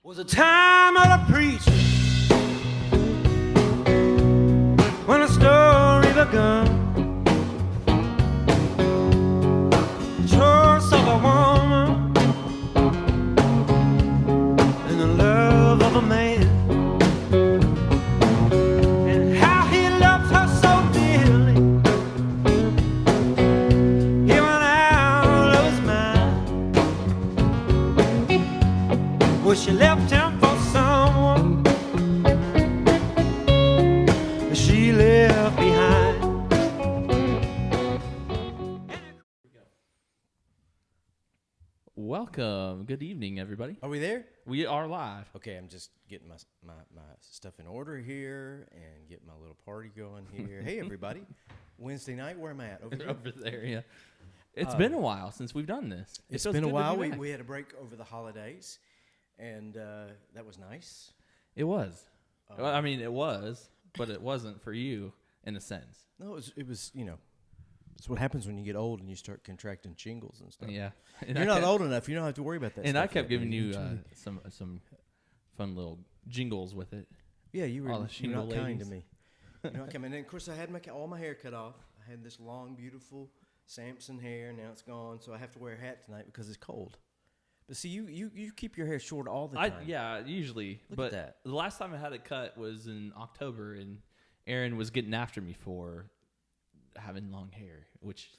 Was a time of the preacher when a story begun. Choice of a woman and the love of a man, and how he loved her so dearly. He went out of his mind. Well, she left him for someone that she left behind. Welcome. Good evening, everybody. Are we there? We are live. Okay, I'm just getting my stuff in order here and getting my little party going here. Hey, everybody. Wednesday night, where am I at? Over there? Over there, yeah. It's been a while since we've done this. It's been a while. We had a break over the holidays, and that was nice. It was. Well, I mean, it was, but it wasn't for you in a sense. No, it was, you know, it's what happens when you get old and you start contracting shingles and stuff. Yeah. You're not old enough. You don't have to worry about that And stuff I kept yet, giving man. you some fun little jingles with it. Yeah, you were all the you're shingle not kind to ladies. me. You're not kind. And then, of course, I had all my hair cut off. I had this long, beautiful Samson hair. Now it's gone, so I have to wear a hat tonight because it's cold. But see, you keep your hair short all the time. Yeah, usually. Look but at that. The last time I had it cut was in October, and Aaron was getting after me for having long hair, which,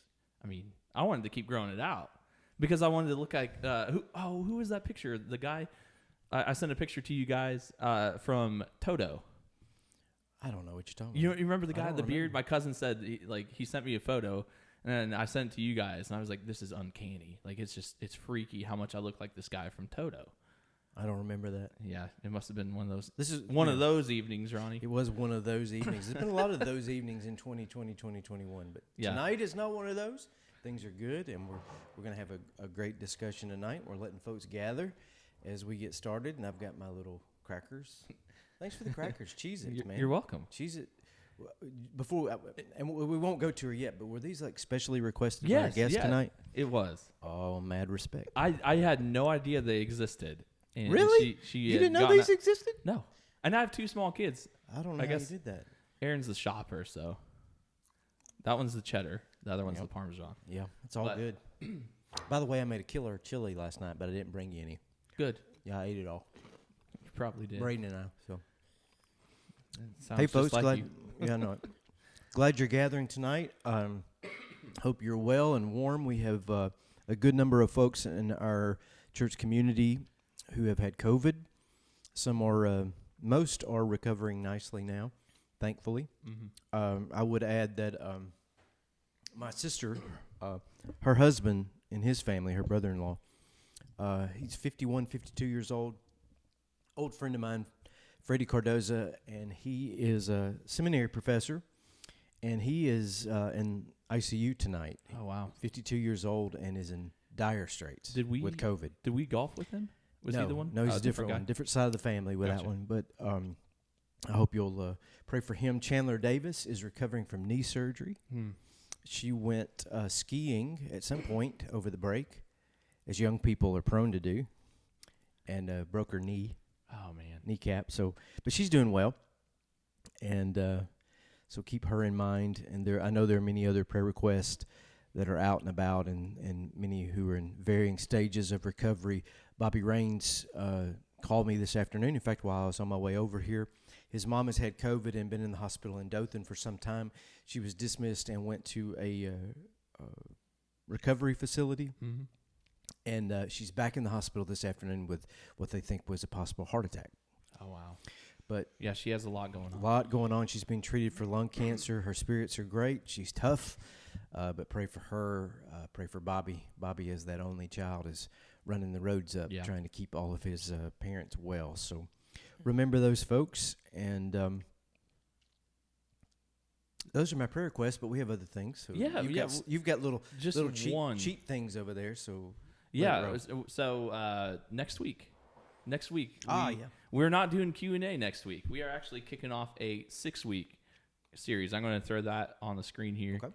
I mean, I wanted to keep growing it out because I wanted to look like who was that picture? The guy I sent a picture to you guys from Toto. I don't know what you're talking You about. remember the guy with the beard? remember. My cousin said he sent me a photo, and I sent it to you guys, and I was like, this is uncanny. Like it's freaky how much I look like this guy from Toto. I don't remember that. Yeah, it must have been one of those. This is One of those evenings, Ronnie. It was one of those evenings. There's been a lot of those evenings in 2020, 2021, but Yeah. tonight is not one of those. Things are good, and we're going to have a great discussion tonight. We're letting folks gather as we get started, and I've got my little crackers. Thanks for the crackers. Cheez-Its, man. You're welcome. Cheez-It. Before, and we won't go to her yet, but were these like specially requested by our Yes, guest yeah, tonight? it was. Oh, mad respect. I had no idea they existed. And Really? She You had didn't know gotten these existed? No. And I have two small kids. I don't know I how guess- you did that. Aaron's the shopper, so that one's the cheddar. The other one's Yep. the Parmesan. Yeah, it's all But- good. By the way, I made a killer chili last night, but I didn't bring you any. Good. Yeah, I ate it all. You probably did. Braden and I. So, Sounds hey, just folks, like glad you. yeah, no, glad you're gathering tonight. Hope you're well and warm. We have a good number of folks in our church community who have had COVID. Some are, most are recovering nicely now, thankfully. Mm-hmm. I would add that my sister, her husband and his family, her brother-in-law, he's 51, 52 years old, old friend of mine, Freddie Cardoza, and he is a seminary professor, and he is in ICU tonight. Oh, wow. 52 years old and is in dire straits with COVID. Did we golf with him? Was no, he the one? No, he's Oh, a different one. guy. Different side of the family with Gotcha. that one. But I hope you'll pray for him. Chandler Davis is recovering from knee surgery. She went skiing at some point over the break, as young people are prone to do, and broke her Oh, man. kneecap. So, but she's doing well, and so keep her in mind. And I know there are many other prayer requests that are out and about, and many who are in varying stages of recovery. Bobby Raines called me this afternoon. In fact, while I was on my way over here, his mom has had COVID and been in the hospital in Dothan for some time. She was dismissed and went to a recovery facility. Mm-hmm. And she's back in the hospital this afternoon with what they think was a possible heart attack. Oh, wow. But Yeah, she has a lot going a on. lot going on. She's being treated for lung cancer. Her spirits are great. She's tough. But pray for her. Pray for Bobby. Bobby, as that only child, is running the roads up, Yeah. trying to keep all of his parents well. So remember those folks. And those are my prayer requests, but we have other things. So Yeah, you've got little Just little one. cheat things over there. So Yeah. let it roll. So next week. Yeah. We're not doing Q&A next week. We are actually kicking off a 6-week series. I'm going to throw that on the screen here. Okay.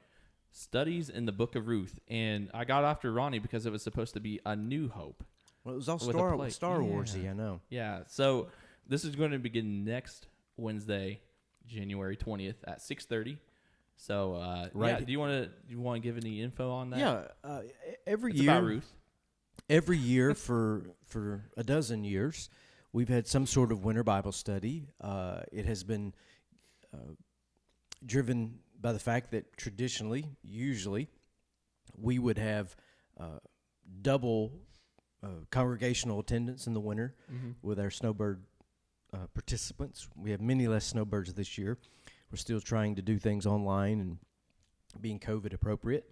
Studies in the Book of Ruth. And I got after Ronnie because it was supposed to be a new hope. Well, it was all with a plate. Star Warsy, I know. Yeah. So this is going to begin next Wednesday, January 20th at 6:30. So right. Do you want to give any info on that? Yeah. Every It's year, about Ruth. every year for a dozen years, we've had some sort of winter Bible study. It has been driven by the fact that traditionally, usually, we would have double congregational attendance in the winter with our snowbird participants. We have many less snowbirds this year. We're still trying to do things online and being COVID appropriate.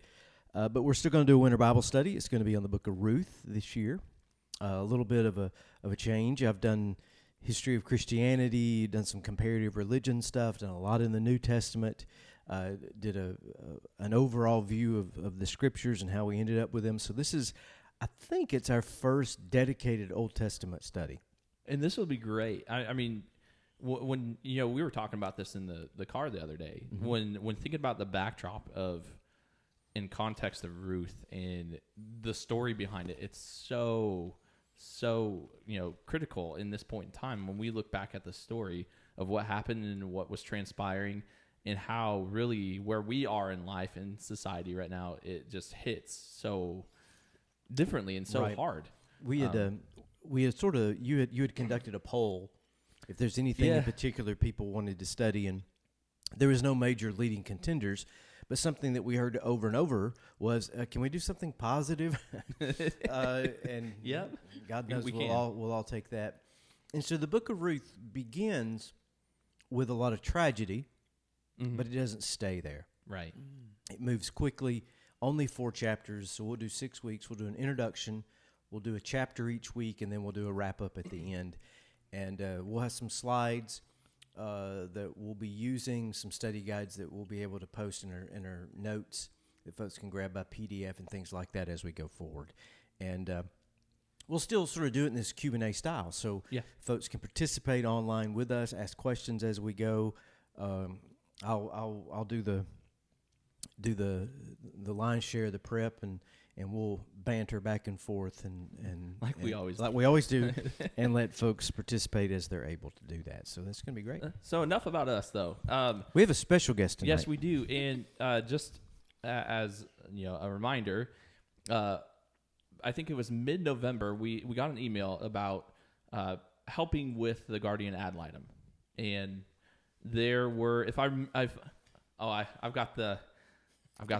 But we're still going to do a winter Bible study. It's going to be on the book of Ruth this year. A little bit of a change. I've done history of Christianity, done some comparative religion stuff, done a lot in the New Testament, did an overall view of the scriptures and how we ended up with them. So this is, I think it's our first dedicated Old Testament study. And this will be great. I mean, when we were talking about this in the car the other day, when thinking about the backdrop of, in context of Ruth and the story behind it, it's so critical in this point in time when we look back at the story of what happened and what was transpiring and how really where we are in life and society right now, it just hits so differently and so hard. We had sort of you had conducted a poll if there's anything in particular people wanted to study, and there was no major leading contenders. But something that we heard over and over was, can we do something positive? And God knows we'll all take that. And so the book of Ruth begins with a lot of tragedy, but it doesn't stay there. Right. It moves quickly, only 4 chapters, so we'll do 6 weeks. We'll do an introduction, we'll do a chapter each week, and then we'll do a wrap-up at the end. And we'll have some slides that we'll be using, some study guides that we'll be able to post in our notes that folks can grab by PDF and things like that as we go forward. And we'll still sort of do it in this Q&A style, so folks can participate online with us, ask questions as we go. I'll do the line share, the prep, and we'll banter back and forth and we always do, and let folks participate as they're able to do that. So that's going to be great. So enough about us, though. We have a special guest tonight. Yes, we do. And just as a reminder, I think it was mid-November, we got an email about helping with the Guardian ad litem, and there were I've got the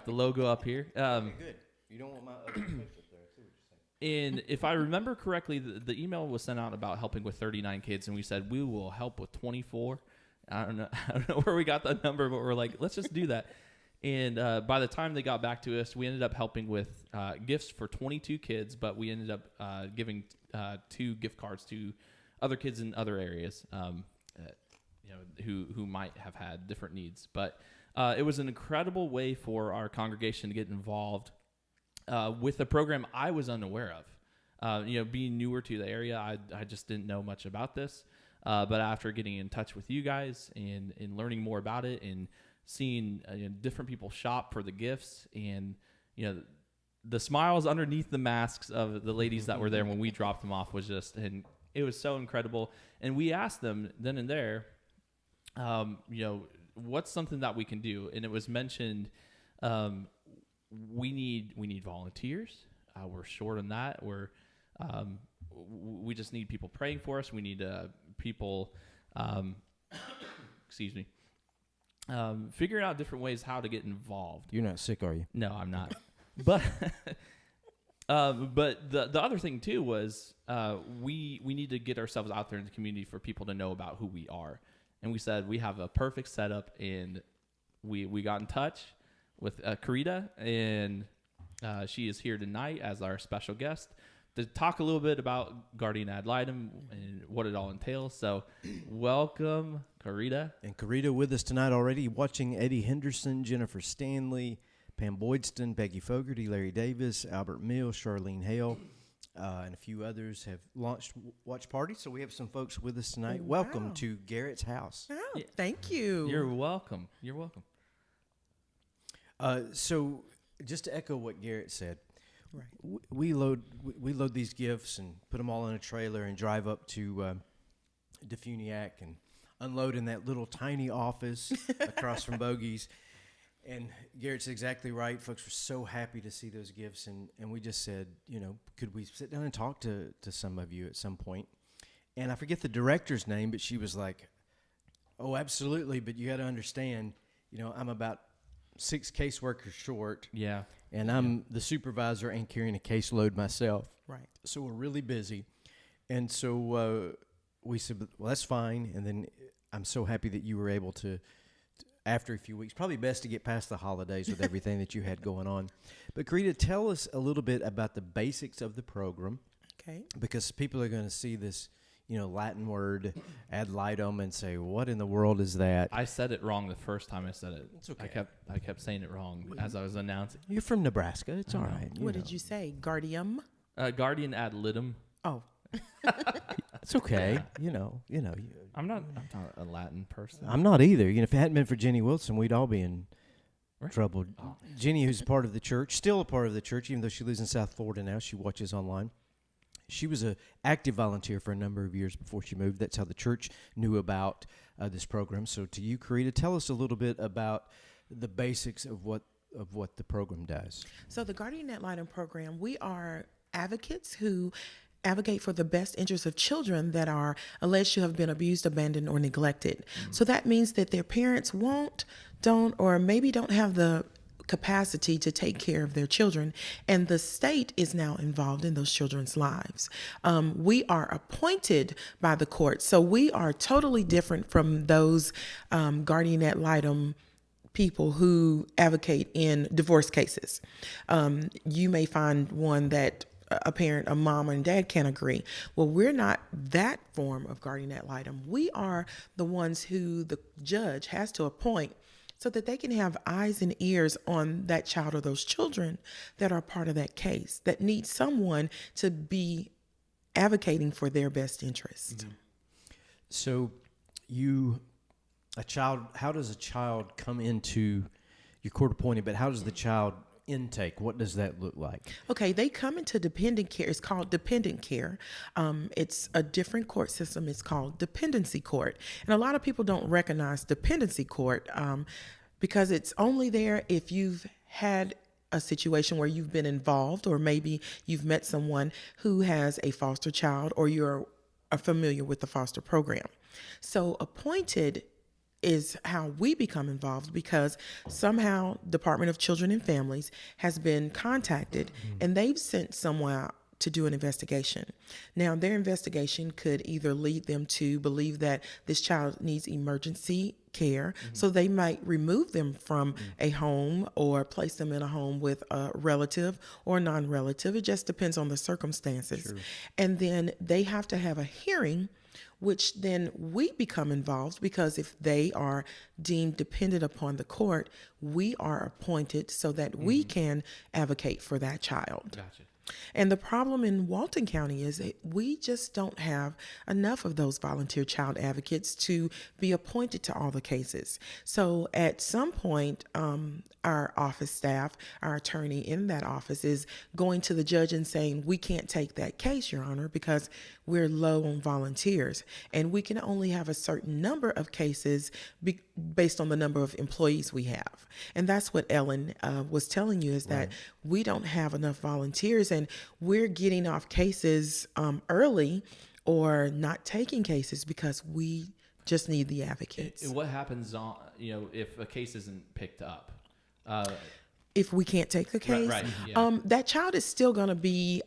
logo up here. Okay, good. You don't want my other picture up there. I see what you're saying. And if I remember correctly, the email was sent out about helping with 39 kids, and we said we will help with 24. I don't know where we got that number, but we're like, let's just do that. And by the time they got back to us, we ended up helping with gifts for 22 kids, but we ended up giving 2 gift cards to other kids in other areas, who might have had different needs. But it was an incredible way for our congregation to get involved with a program I was unaware of. Being newer to the area, I just didn't know much about this. But after getting in touch with you guys and learning more about it and seeing different people shop for the gifts and the smiles underneath the masks of the ladies that were there when we dropped them off was just, and it was so incredible. And we asked them then and there, what's something that we can do? And it was mentioned, we need volunteers. We're short on that. We just need people praying for us. We need people, figuring out different ways how to get involved. You're not sick, are you? No, I'm not. But the other thing too was we need to get ourselves out there in the community for people to know about who we are. And we said we have a perfect setup, and we got in touch with Carita, and she is here tonight as our special guest to talk a little bit about Guardian ad litem and what it all entails. So welcome, Carita. And Carita with us tonight already, watching Eddie Henderson, Jennifer Stanley, Pam Boydston, Peggy Fogarty, Larry Davis, Albert Mills, Charlene Hale, and a few others have launched watch parties. So we have some folks with us tonight. Wow. Welcome to Garrett's house. Oh, thank you. You're welcome. You're welcome. So just to echo what Garrett said, Right. We load these gifts and put them all in a trailer and drive up to Defuniak and unload in that little tiny office across from Bogey's. And Garrett's exactly right. Folks were so happy to see those gifts, and we just said, could we sit down and talk to some of you at some point? And I forget the director's name, but she was like, oh, absolutely, but you got to understand, I'm about 6 caseworkers short. Yeah. And I'm the supervisor and carrying a caseload myself. Right. So we're really busy. And so we said, well, that's fine. And then I'm so happy that you were able to, after a few weeks, probably best to get past the holidays with everything that you had going on. But Carita, tell us a little bit about the basics of the program. Okay. Because people are going to see this, Latin word, ad litem, and say, what in the world is that? I said it wrong the first time I said it. It's okay. I kept saying it wrong as I was announcing. You're from Nebraska. It's all right. What did you say? Guardium? Guardian ad litem. Oh. It's okay. I'm not a Latin person. I'm not either. If it hadn't been for Jenny Wilson, we'd all be in trouble. Oh. Jenny, who's part of the church, still a part of the church, even though she lives in South Florida now. She watches online. She was an active volunteer for a number of years before she moved. That's how the church knew about this program. So to you, Carita, tell us a little bit about the basics of what the program does. So the Guardian Ad Litem program, we are advocates who advocate for the best interests of children that are alleged to have been abused, abandoned, or neglected. So that means that their parents don't, or maybe don't have the capacity to take care of their children, and the state is now involved in those children's lives. We are appointed by the court, so we are totally different from those guardian ad litem people who advocate in divorce cases. You may find one that a mom and dad can't agree. Well, we're not that form of guardian ad litem. We are the ones who the judge has to appoint so that they can have eyes and ears on that child or those children that are part of that case, that need someone to be advocating for their best interest. Mm-hmm. So how does a child come into your court appointed, but how does the child intake? What does that look like? Okay, they come into dependent care. It's called dependent care. It's a different court system. It's called dependency court. And a lot of people don't recognize dependency court because it's only there if you've had a situation where you've been involved, or maybe you've met someone who has a foster child, or you're familiar with the foster program. So appointed is how we become involved, because somehow Department of Children and Families has been contacted and they've sent someone out to do an investigation. Now, their investigation could either lead them to believe that this child needs emergency care, so they might remove them from a home or place them in a home with a relative or non-relative. It just depends on the circumstances. Sure. And then they have to have a hearing, which then we become involved, because if they are deemed dependent upon the court, we are appointed so that we can advocate for that child. Gotcha. And the problem in Walton County is that we just don't have enough of those volunteer child advocates to be appointed to all the cases. So at some point, our office staff, our attorney in that office, is going to the judge and saying, we can't take that case, Your Honor, because we're low on volunteers. And we can only have a certain number of cases based on the number of employees we have. And that's what Ellen was telling you, is that we don't have enough volunteers, and we're getting off cases early or not taking cases because we just need the advocates. What happens if a case isn't picked up? If we can't take the case, that child is still going to be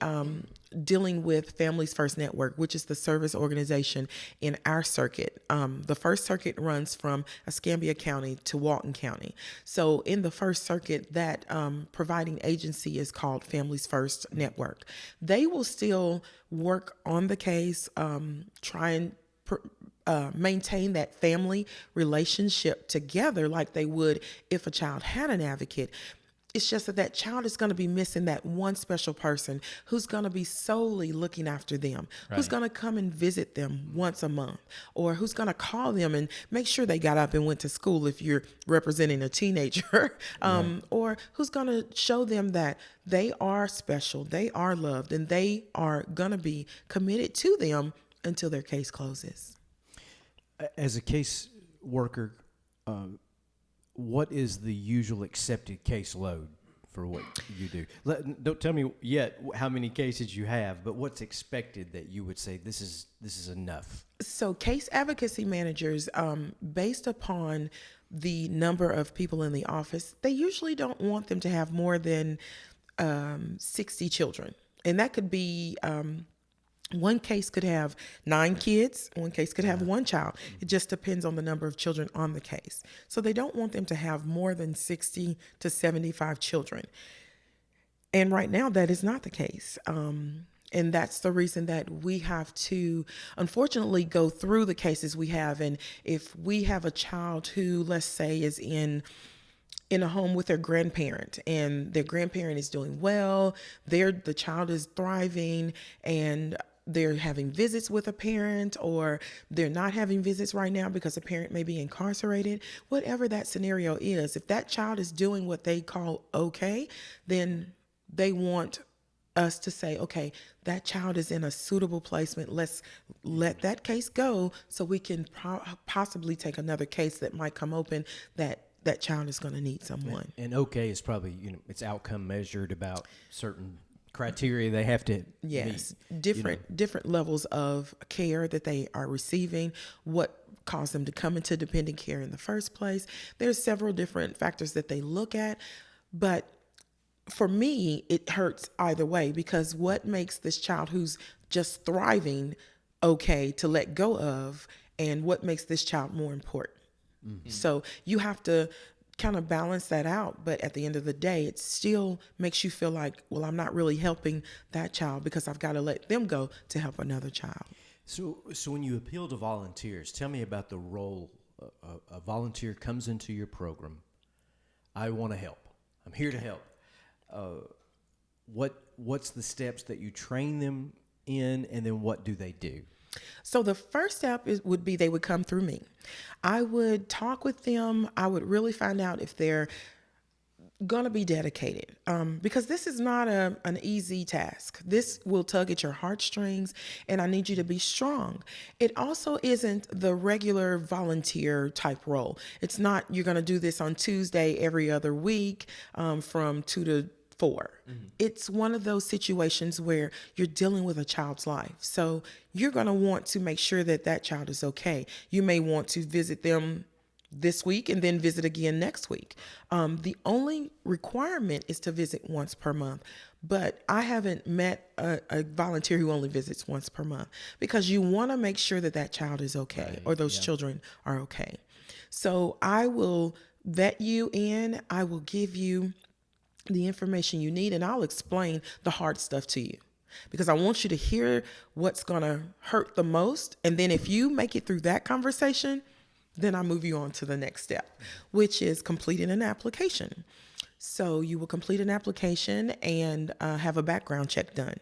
dealing with Families First Network, which is the service organization in our circuit. The First Circuit runs from Escambia County to Walton County. So in the First Circuit, that providing agency is called Families First Network. They will still work on the case, try and maintain that family relationship together like they would if a child had an advocate. It's just that that child is going to be missing that one special person who's going to be solely looking after them, who's Right. going to come and visit them once a month, or who's going to call them and make sure they got up and went to school if you're representing a teenager, or who's going to show them that they are special, they are loved, and they are going to be committed to them until their case closes. As a case worker, what is the usual accepted caseload for what you do? Don't tell me yet how many cases you have, but what's expected that you would say this is enough? So case advocacy managers, based upon the number of people in the office, they usually don't want them to have more than 60 children. And that could be one case could have 9 kids, one case could have 1 child. It just depends on the number of children on the case. So they don't want them to have more than 60 to 75 children. And right now, that is not the case. And that's the reason that we have to, unfortunately, go through the cases we have. And if we have a child who, let's say, is in a home with their grandparent, and their grandparent is doing well, the child is thriving, and they're having visits with a parent, or they're not having visits right now because a parent may be incarcerated, whatever that scenario is, if that child is doing what they call okay, then they want us to say, okay, that child is in a suitable placement. Let's let that case go so we can possibly take another case that might come open that child is going to need someone. And okay is probably, it's outcome measured about certain criteria they have to Yes, meet, different levels of care that they are receiving, what caused them to come into dependent care in the first place. There's several different factors that they look at, but for me, it hurts either way, because what makes this child who's just thriving okay to let go of, and what makes this child more important? So you have to kind of balance that out. But at the end of the day, it still makes you feel like, well, I'm not really helping that child because I've got to let them go to help another child. So when you appeal to volunteers, tell me about the role a volunteer comes into your program. I want to help. I'm here to help. What's the steps that you train them in, and then what do they do? So the first step would be they would come through me. I would talk with them. I would really find out if they're going to be dedicated, because this is not an easy task. This will tug at your heartstrings, and I need you to be strong. It also isn't the regular volunteer type role. It's not you're going to do this on Tuesday every other week from 2 to 4. It's one of those situations where you're dealing with a child's life. So you're going to want to make sure that that child is okay. You may want to visit them this week and then visit again next week. The only requirement is to visit once per month. But I haven't met a volunteer who only visits once per month, because you want to make sure that that child is okay, or those children are okay. So I will vet you in. I will give you the information you need, and I'll explain the hard stuff to you, because I want you to hear what's going to hurt the most. And then if you make it through that conversation, then I move you on to the next step, which is completing an application. So you will complete an application and have a background check done.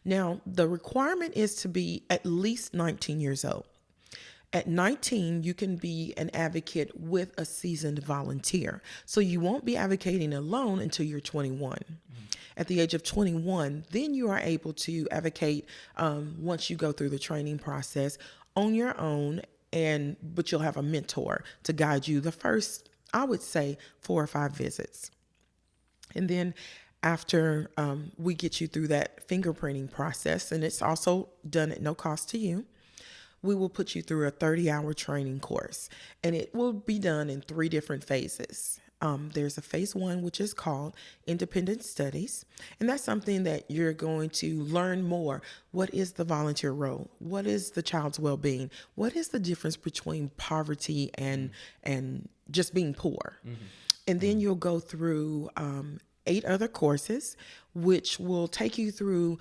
Now, the requirement is to be at least 19 years old. At 19, you can be an advocate with a seasoned volunteer. So you won't be advocating alone until you're 21. At the age of 21, then you are able to advocate once you go through the training process on your own, but you'll have a mentor to guide you the first, I would say, 4 or 5 visits. And then after we get you through that fingerprinting process, and it's also done at no cost to you, we will put you through a 30-hour training course, and it will be done in 3 different phases. There's a phase 1, which is called independent studies, and that's something that you're going to learn more. What is the volunteer role? What is the child's well-being? What is the difference between poverty and just being poor? And then you'll go through 8 other courses, which will take you through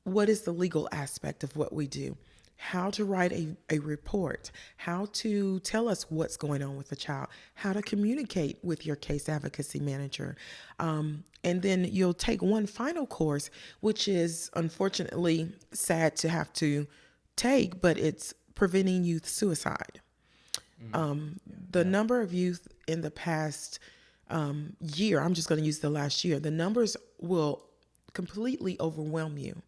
what is the legal aspect of what we do. how to write a report, how to tell us what's going on with the child, how to communicate with your case advocacy manager. And then you'll take one final course, which is unfortunately sad to have to take, but it's preventing youth suicide. The number of youth in the past year, I'm just going to use the last year, the numbers will completely overwhelm you.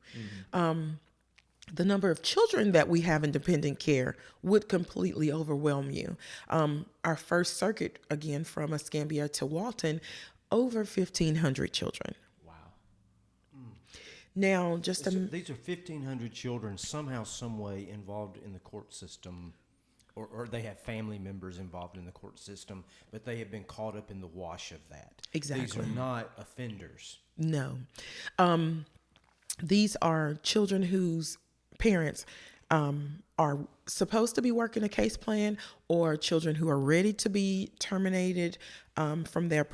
The number of children that we have in dependent care would completely overwhelm you. Our first circuit, again, from Escambia to Walton, over 1,500 children. Wow. Now, These are 1,500 children somehow, some way involved in the court system, or they have family members involved in the court system, but they have been caught up in the wash of that. Exactly. These are not offenders. No. These are children whose parents are supposed to be working a case plan, or children who are ready to be terminated from their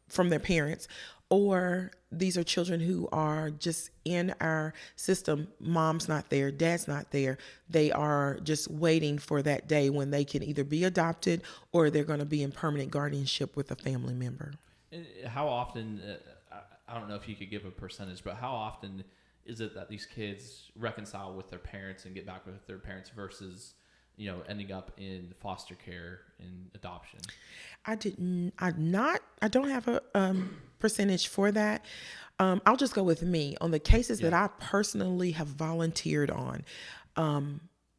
from their parents, or these are children who are just in our system. Mom's not there, dad's not there. They are just waiting for that day when they can either be adopted or they're going to be in permanent guardianship with a family member. And how often, I don't know if you could give a percentage, but how often is it that these kids reconcile with their parents and get back with their parents versus, ending up in foster care and adoption? I don't have a percentage for that. I'll just go with me. On the cases that I personally have volunteered on,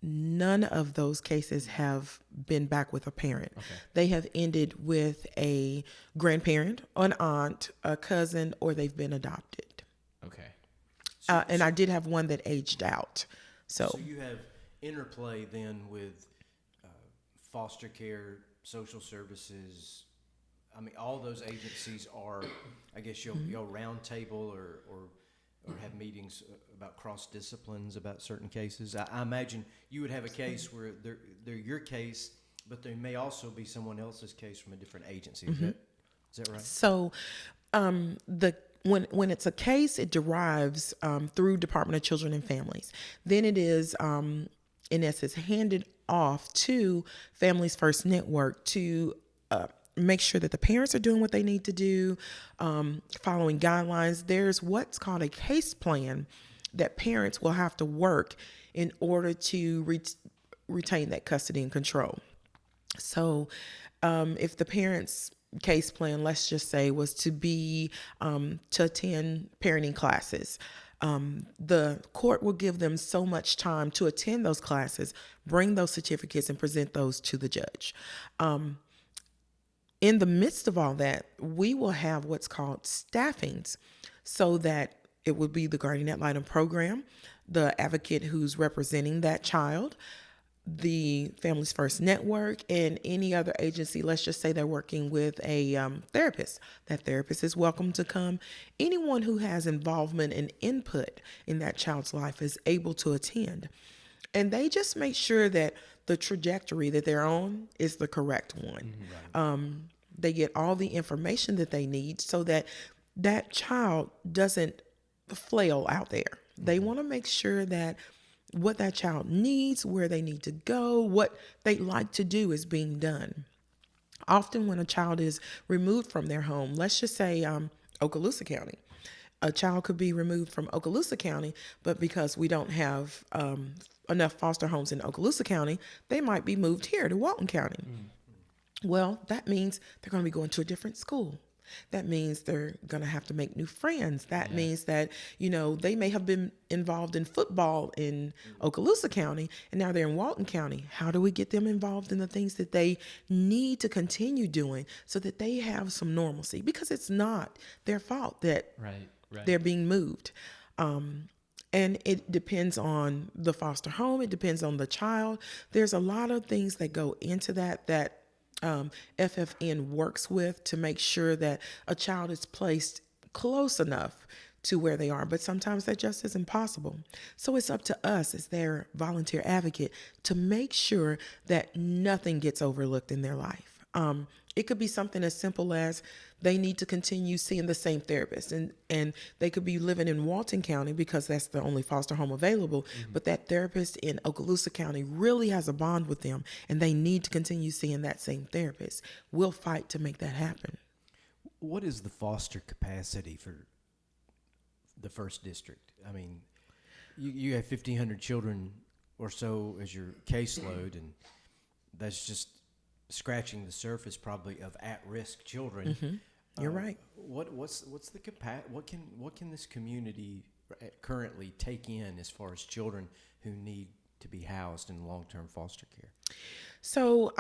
none of those cases have been back with a parent. Okay. They have ended with a grandparent, an aunt, a cousin, or they've been adopted. Okay. And I did have one that aged out. So you have interplay then with foster care, social services. I mean, all those agencies are, I guess you'll round table or have meetings about cross disciplines about certain cases. I imagine you would have a case where they're your case, but there may also be someone else's case from a different agency. Is that right? So when it's a case, it derives through Department of Children and Families. Then it is, in essence, handed off to Families First Network to make sure that the parents are doing what they need to do, following guidelines. There's what's called a case plan that parents will have to work in order to retain that custody and control. So if the parents' case plan, let's just say, was to be to attend parenting classes, the court will give them so much time to attend those classes, bring those certificates, and present those to the judge. In the midst of all that, we will have what's called staffings, so that it would be the guardian ad litem program, the advocate who's representing that child, the Families First Network, and any other agency. Let's just say they're working with a therapist. That therapist is welcome to come. Anyone who has involvement and input in that child's life is able to attend. And they just make sure that the trajectory that they're on is the correct one. Right. They get all the information that they need so that that child doesn't flail out there. They want to make sure that what that child needs, where they need to go, what they like to do is being done. Often when a child is removed from their home, let's just say Okaloosa County, a child could be removed from Okaloosa County, but because we don't have enough foster homes in Okaloosa County, they might be moved here to Walton County. Well, that means they're going to be going to a different school. That means they're going to have to make new friends. That means that, they may have been involved in football in Okaloosa County, and now they're in Walton County. How do we get them involved in the things that they need to continue doing so that they have some normalcy? Because it's not their fault that they're being moved. And it depends on the foster home. It depends on the child. There's a lot of things that go into that FFN works with to make sure that a child is placed close enough to where they are. But sometimes that just isn't possible. So it's up to us as their volunteer advocate to make sure that nothing gets overlooked in their life. It could be something as simple as they need to continue seeing the same therapist, and they could be living in Walton County because that's the only foster home available, but that therapist in Okaloosa County really has a bond with them, and they need to continue seeing that same therapist. We'll fight to make that happen. What is the foster capacity for the first district? I mean, you have 1,500 children or so as your caseload, and that's just scratching the surface probably of at-risk children. You're right. What's the what can this community currently take in as far as children who need to be housed in long-term foster care? So,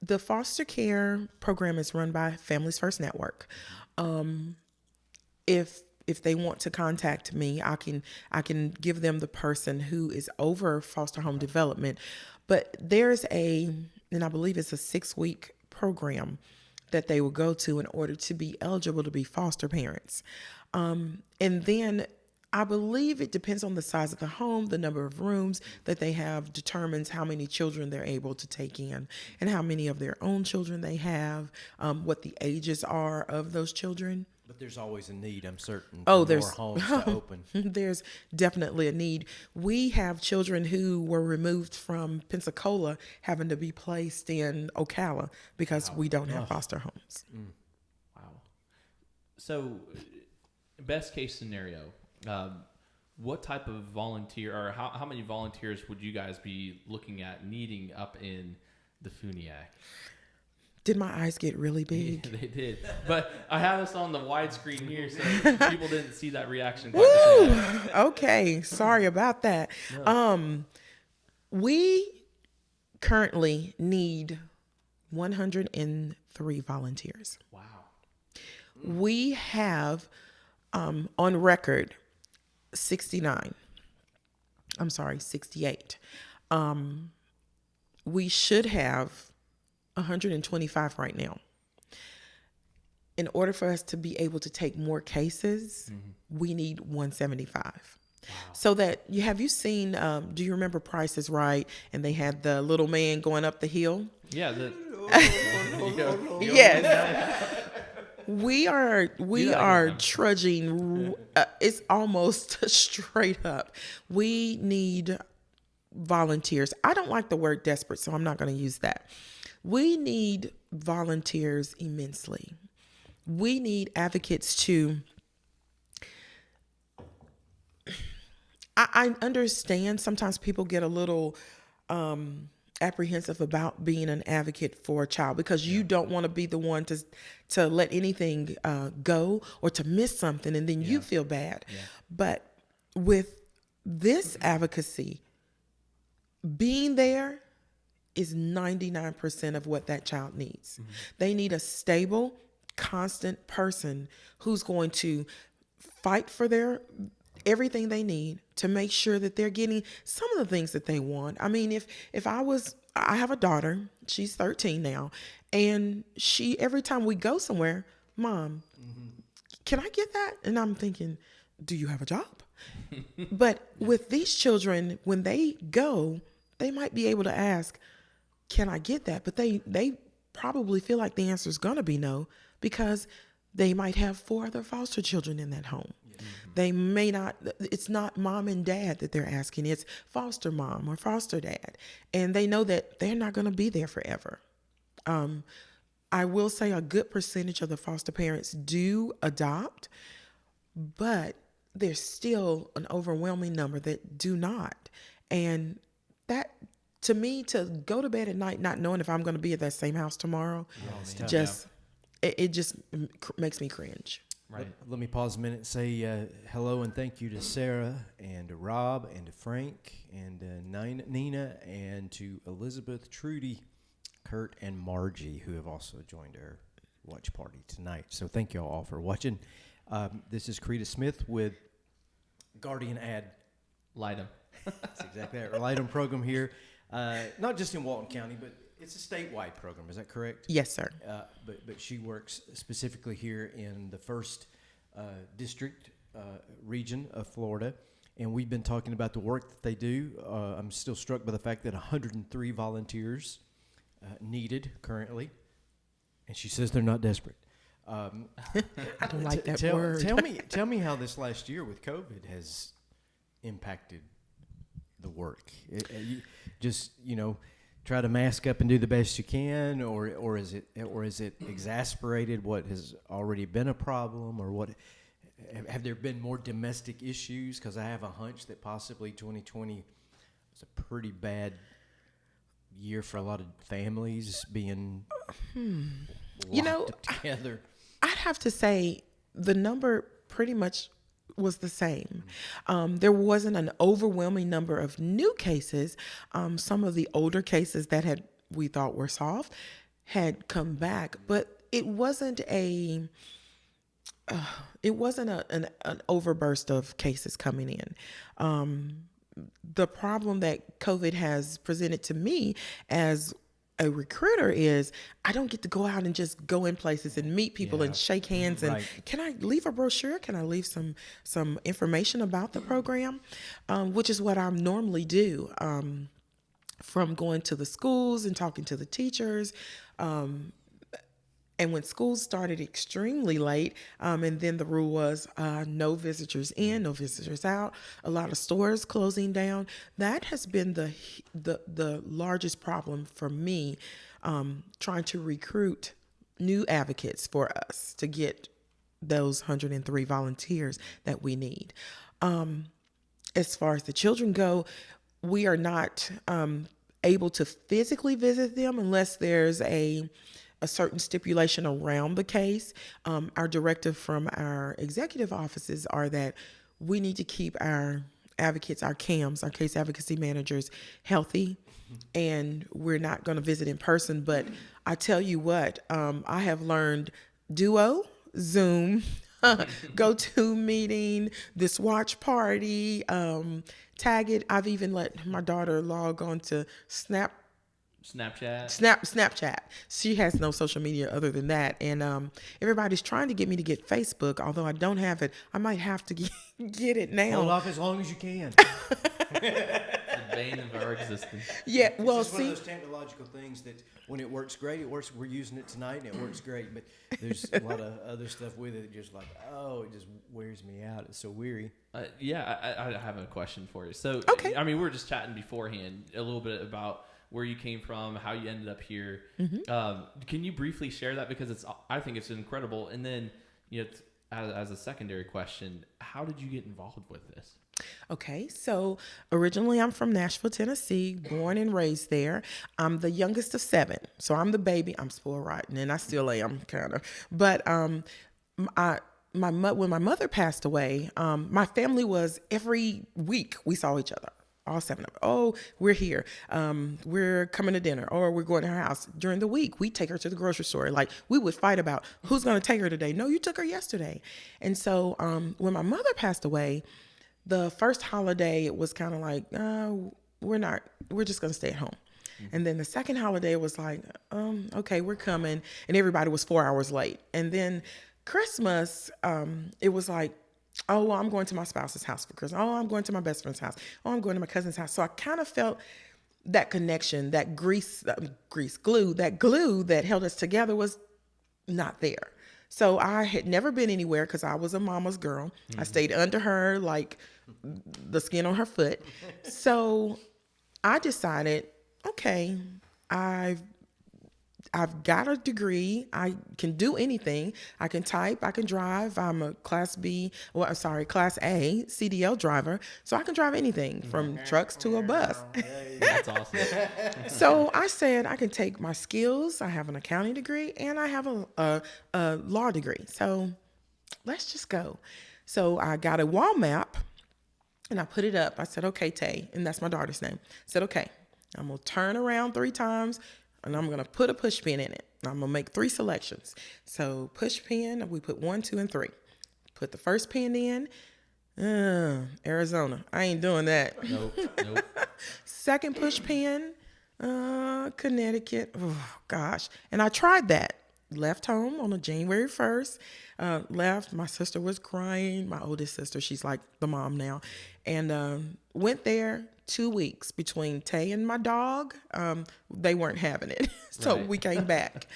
the foster care program is run by Families First Network. If they want to contact me, I can give them the person who is over foster home development. But there's and I believe it's a 6-week program that they will go to in order to be eligible to be foster parents. And then I believe it depends on the size of the home, the number of rooms that they have determines how many children they're able to take in and how many of their own children they have, what the ages are of those children. But there's always a need, I'm certain, Oh, for there's more homes to open. There's definitely a need. We have children who were removed from Pensacola having to be placed in Ocala because we don't have foster homes. Wow. So, best case scenario, what type of volunteer or how many volunteers would you guys be looking at needing up in the Funiac? Did my eyes get really big? They did. But I have this on the widescreen here, so people didn't see that reaction quite the same way. Okay, sorry about that. No. We currently need 103 volunteers. Wow. We have on record 69. I'm sorry, 68. We should have 125 right now. In order for us to be able to take more cases, we need 175. Wow. So that have you seen, do you remember Price is Right? And they had the little man going up the hill? Yeah. Yes. We are trudging. It's almost straight up. We need volunteers. I don't like the word desperate, so I'm not going to use that. We need volunteers immensely. We need advocates to. I understand sometimes people get a little apprehensive about being an advocate for a child because you don't want to be the one to let anything go or to miss something and then you feel bad. Yeah. But with this advocacy, being there is 99% of what that child needs. Mm-hmm. They need a stable, constant person who's going to fight for everything they need to make sure that they're getting some of the things that they want. I mean, if I have a daughter, she's 13 now, and she, every time we go somewhere, Mom, can I get that? And I'm thinking, do you have a job? But with these children, when they go, they might be able to ask, can I get that? But they probably feel like the answer is going to be no, because they might have 4 other foster children in that home. Mm-hmm. They may not, it's not mom and dad that they're asking, it's foster mom or foster dad. And they know that they're not going to be there forever. I will say a good percentage of the foster parents do adopt, but there's still an overwhelming number that do not. And that, to me, to go to bed at night not knowing if I'm going to be at that same house tomorrow, it just makes me cringe. Right. Let me pause a minute and say hello and thank you to Sarah and to Rob and to Frank and to Nina and to Elizabeth, Trudy, Kurt, and Margie, who have also joined our watch party tonight. So thank you all for watching. This is Carita Smith with Guardian Ad Litem. That's exactly right. Our Litem program here, not just in Walton County, but it's a statewide program. Is that correct? Yes, sir. But she works specifically here in the first district region of Florida, and we've been talking about the work that they do. I'm still struck by the fact that 103 volunteers needed currently, and she says they're not desperate. I don't like that tell, word. Tell me how this last year with COVID has impacted the work. You just try to mask up and do the best you can, or is it exasperated what has already been a problem, or what? Have there been more domestic issues? Because I have a hunch that possibly 2020 was a pretty bad year for a lot of families being locked together. I'd have to say the number pretty much was the same. There wasn't an overwhelming number of new cases. Some of the older cases that we thought were solved had come back, but it wasn't an overburst of cases coming in. The problem that COVID has presented to me as a recruiter is I don't get to go out and just go in places and meet people and shake hands and can I leave a brochure? Can I leave some information about the program? Which is what I normally do, from going to the schools and talking to the teachers. And when schools started extremely late, and then the rule was no visitors in, no visitors out, a lot of stores closing down, that has been the largest problem for me, trying to recruit new advocates for us to get those 103 volunteers that we need. As far as the children go, we are not able to physically visit them unless there's a certain stipulation around the case. Our directive from our executive offices are that we need to keep our advocates, our CAMs, our case advocacy managers, healthy, and we're not going to visit in person. But I tell you what, I have learned Duo, Zoom, GoToMeeting, this watch party, Tag It. I've even let my daughter log on to Snapchat. She has no social media other than that. And everybody's trying to get me to get Facebook, although I don't have it. I might have to get it now. Hold off as long as you can. The bane of our existence. Yeah, well, it's just one of those technological things that when it works great, it works. We're using it tonight and it works great. But there's a lot of other stuff with it that just like, it just wears me out. It's so weary. I have a question for you. So, okay. I mean, we were just chatting beforehand a little bit about where you came from, how you ended up here. Mm-hmm. Can you briefly share that? Because I think it's incredible. And then, as a secondary question, how did you get involved with this? Okay, so originally I'm from Nashville, Tennessee, born and raised there. I'm the youngest of 7, so I'm the baby. I'm spoiled rotten, and I still am kind of. But when my mother passed away, my family was every week we saw each other. All 7 of them. Oh, we're here. We're coming to dinner, or we're going to her house. During the week, we take her to the grocery store. Like, we would fight about who's going to take her today. No, you took her yesterday. And so when my mother passed away, the first holiday, it was kind of like, we're just going to stay at home. Mm-hmm. And then the second holiday was like, okay, we're coming. And everybody was 4 hours late. And then Christmas, it was like, oh, well, I'm going to my spouse's house for Christmas. Oh, I'm going to my best friend's house. Oh, I'm going to my cousin's house. So I kind of felt that connection, that glue that held us together was not there. So I had never been anywhere because I was a mama's girl. Mm-hmm. I stayed under her like the skin on her foot. So I decided, okay, I've got a degree. I can do anything. I can type. I can drive. I'm a Class A CDL driver. So I can drive anything from trucks to a bus. That's awesome. So I said I can take my skills. I have an accounting degree and I have a law degree. So let's just go. So I got a wall map and I put it up. I said, okay, Tay, and that's my daughter's name. I said, okay, I'm going to turn around 3 times. And I'm going to put a push pin in it. I'm going to make 3 selections. So push pin, we put 1, 2, and 3. Put the first pin in. Arizona. I ain't doing that. Nope. Second push pin, Connecticut. Oh, gosh. And I tried that. Left home on a January 1st. Left. My sister was crying. My oldest sister. She's like the mom now. And went there 2 weeks between Tay and my dog. They weren't having it. So Right. we came back.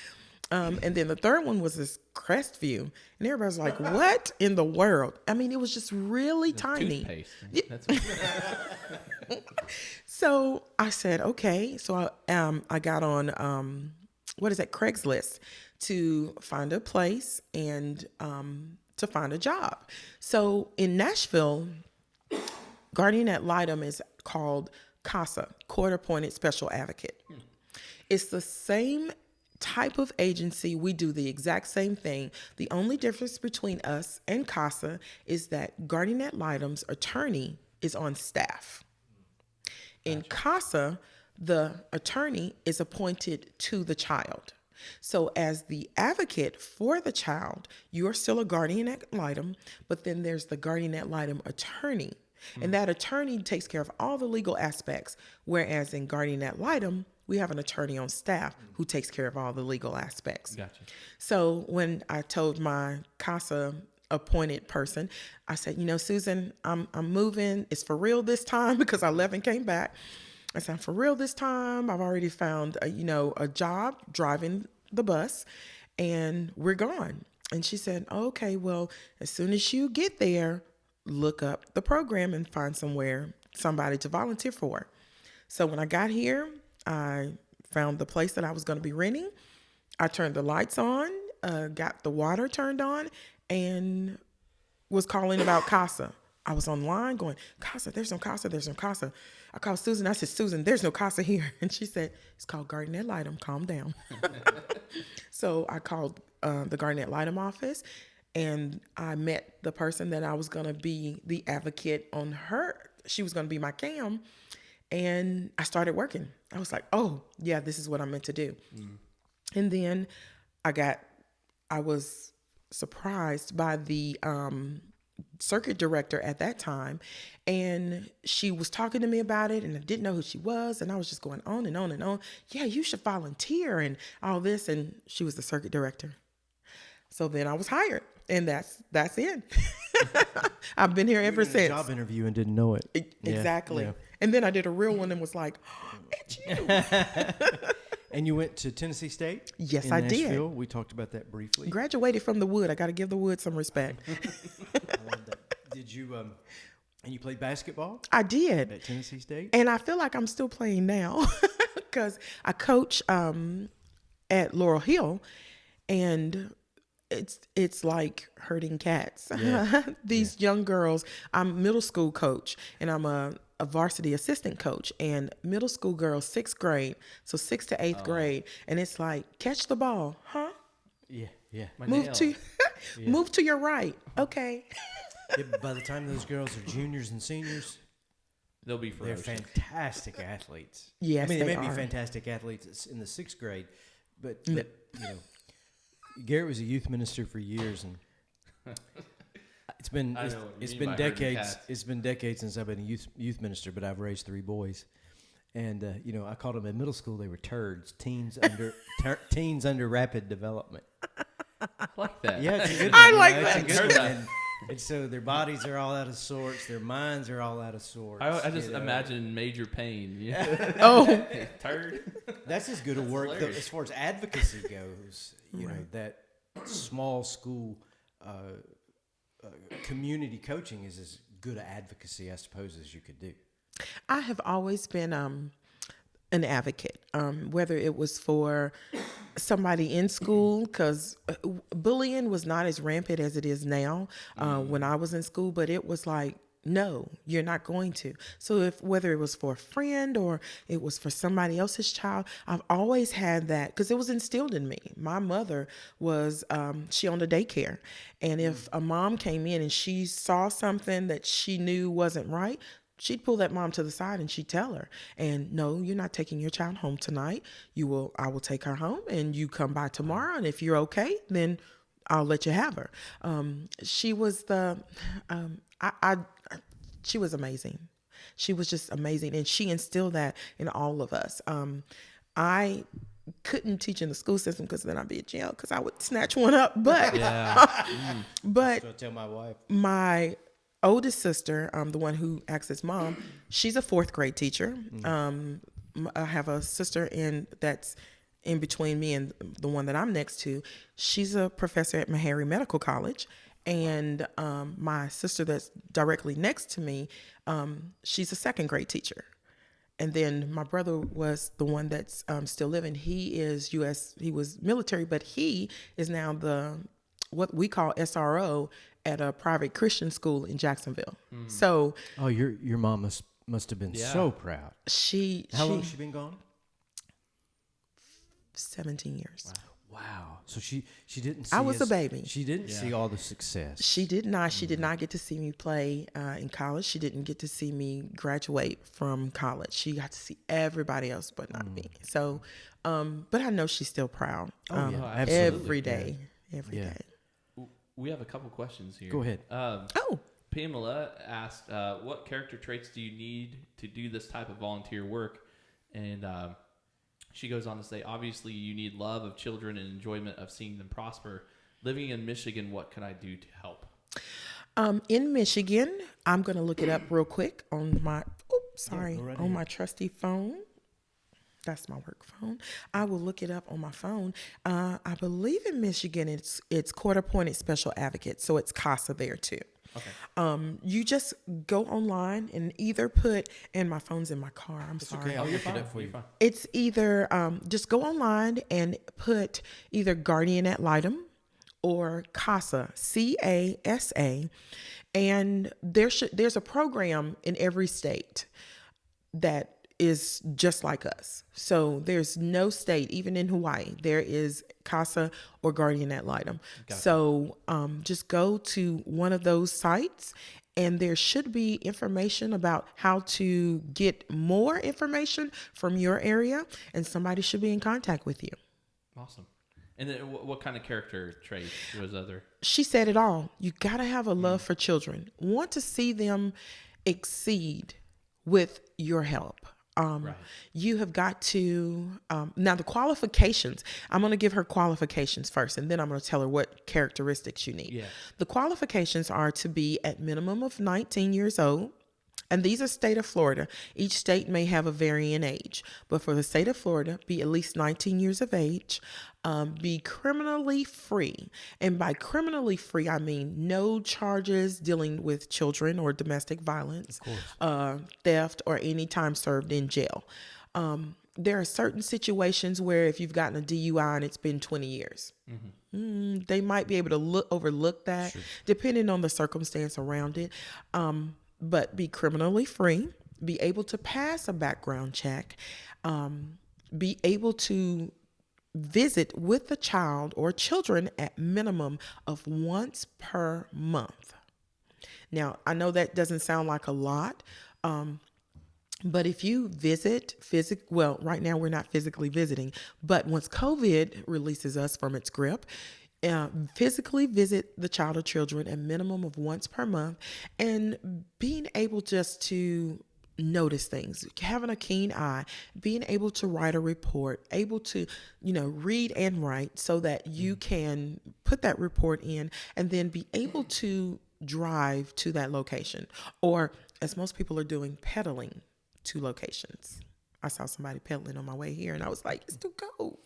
And then the third one was this Crestview. And everybody's like, what in the world? I mean, it was just really tiny. Toothpaste. Yeah. That's So I said, okay. So I got on, what is that, Craigslist to find a place and to find a job. So in Nashville, guardian ad litem is called CASA, Court Appointed Special Advocate. It's the same type of agency. We do the exact same thing. The only difference between us and CASA is that guardian ad litem's attorney is on staff. In CASA, the attorney is appointed to the child. So as the advocate for the child, you're still a guardian ad litem, but then there's the guardian ad litem attorney. And that attorney takes care of all the legal aspects, whereas in guardian ad litem, we have an attorney on staff who takes care of all the legal aspects. Gotcha. So when I told my CASA appointed person, I said, Susan, I'm moving. It's for real this time, because I left and came back. I said, for real this time. I've already found a job driving the bus, and we're gone. And she said, okay, well, as soon as you get there, look up the program and find somebody to volunteer for. So when I got here, I found the place that I was going to be renting. I turned the lights on, got the water turned on, and was calling about CASA. I was online going, CASA, there's no CASA, there's no CASA. I called Susan. I said, Susan, there's no CASA here. And she said, it's called guardian ad litem. Calm down. So I called the guardian ad litem office, and I met the person that I was going to be the advocate on her. She was going to be my CAM. And I started working. I was like, oh, yeah, this is what I'm meant to do. And then I was surprised by the circuit director at that time. And she was talking to me about it, and I didn't know who she was. And I was just going on and on and on. Yeah, you should volunteer and all this. And she was the circuit director. So then I was hired, and that's it. I've been here ever since. Job interview and didn't know it. Exactly. Yeah. And then I did a real one and was like, oh, it's you. And you went to Tennessee State? Yes, in I did. Nashville? We talked about that briefly. Graduated from the Wood. I got to give the Wood some respect. I love that. Did you, and you played basketball I did. at Tennessee State? And I feel like I'm still playing now because I coach at Laurel Hill, and it's like herding cats. Yeah. These young girls, I'm middle school coach, and I'm a varsity assistant coach, and middle school girls, 6th grade, so 6th to 8th grade. And it's like, catch the ball, huh? Yeah, yeah. My Move nail. to move to your right. Okay. Yeah, but by the time those girls are juniors and seniors, They'll be they're ferocious. fantastic athletes. Yes, I mean, they they may are. be fantastic athletes in the 6th grade, but Garrett was a youth minister for years, and it's been I know what you it's mean been by herding decades. cats. It's been decades since I've been a youth minister, but I've raised 3 boys, and I called them in middle school. They were turds, teens under rapid development. I like that. Yeah, it's a good one. I you like know, that. It's a Heard good that. one. And so their bodies are all out of sorts. Their minds are all out of sorts. I just you know. imagine major pain. Yeah. Oh, Turd. That's as good a work hilarious. as far as advocacy goes. You know, that small school community coaching is as good a advocacy, I suppose, as you could do. I have always been an advocate, whether it was for somebody in school, because bullying was not as rampant as it is now when I was in school, but it was like, no, you're not going to. So whether it was for a friend or it was for somebody else's child, I've always had that because it was instilled in me. My mother was, she owned a daycare. And if a mom came in and she saw something that she knew wasn't right, she'd pull that mom to the side and she'd tell her, and no, you're not taking your child home tonight. I will take her home, and you come by tomorrow. And if you're okay, then I'll let you have her. She was she was amazing. She was just amazing. And she instilled that in all of us. I couldn't teach in the school system because then I'd be in jail because I would snatch one up. But, Yeah. but So I tell my wife. my oldest sister, the one who acts as mom, she's a fourth grade teacher. I have a sister that's in between me and the one that I'm next to. She's a professor at Meharry Medical College. And my sister that's directly next to me, she's a second grade teacher. And then my brother was the one that's still living. He is he was military, but he is now what we call SRO at a private Christian school in Jacksonville. So, Oh, your mom must have been Yeah. so proud. How long has she been gone? 17 years. Wow. So she didn't see I was a baby. She didn't see all the success. She did not. She did not get to see me play in college. She didn't get to see me graduate from college. She got to see everybody else, but not me. So, but I know she's still proud. Absolutely. Every day. Every Yeah. day. We have a couple questions here. Go ahead. Pamela asked, what character traits do you need to do this type of volunteer work? And she goes on to say, obviously you need love of children and enjoyment of seeing them prosper. Living in Michigan, what can I do to help? In Michigan, I'm going to look it up real quick on my, go right on ahead. my trusty phone. That's my work phone. I will look it up on my phone. I believe in Michigan, it's court-appointed special advocate, so it's CASA there too. Okay. You just go online and either put, and my phone's in my car. I'm sorry. okay. I'll You're look it fine. up for You're you. fine. It's either just go online and put either Guardian at Litem or CASA, CASA, and there's a program in every state that is just like us. So there's no state, even in Hawaii, there is CASA or Guardian ad litem. Gotcha. So just go to one of those sites and there should be information about how to get more information from your area, and somebody should be in contact with you. Awesome. And then what kind of character trait was other? She said it all. You got to have a love for children. Want to see them exceed with your help. Right. You have got to, now the qualifications, I'm going to give her qualifications first, and then I'm going to tell her what characteristics you need. Yeah. The qualifications are to be at minimum of 19 years old. And these are state of Florida. Each state may have a varying age, but for the state of Florida, be at least 19 years of age, be criminally free. And by criminally free, I mean no charges dealing with children or domestic violence, theft, or any time served in jail. There are certain situations where if you've gotten a DUI and it's been 20 years, they might be able to overlook that, depending on the circumstance around it. But be criminally free, be able to pass a background check, be able to visit with the child or children at minimum of once per month. Now, I know that doesn't sound like a lot, but if you visit well, right now we're not physically visiting, but once COVID releases us from its grip, physically visit the child or children a minimum of once per month, and being able just to notice things, having a keen eye, being able to write a report, able to, read and write so that you can put that report in and then be able to drive to that location. Or as most people are doing, pedaling to locations. I saw somebody pedaling on my way here and I was like, it's too cold.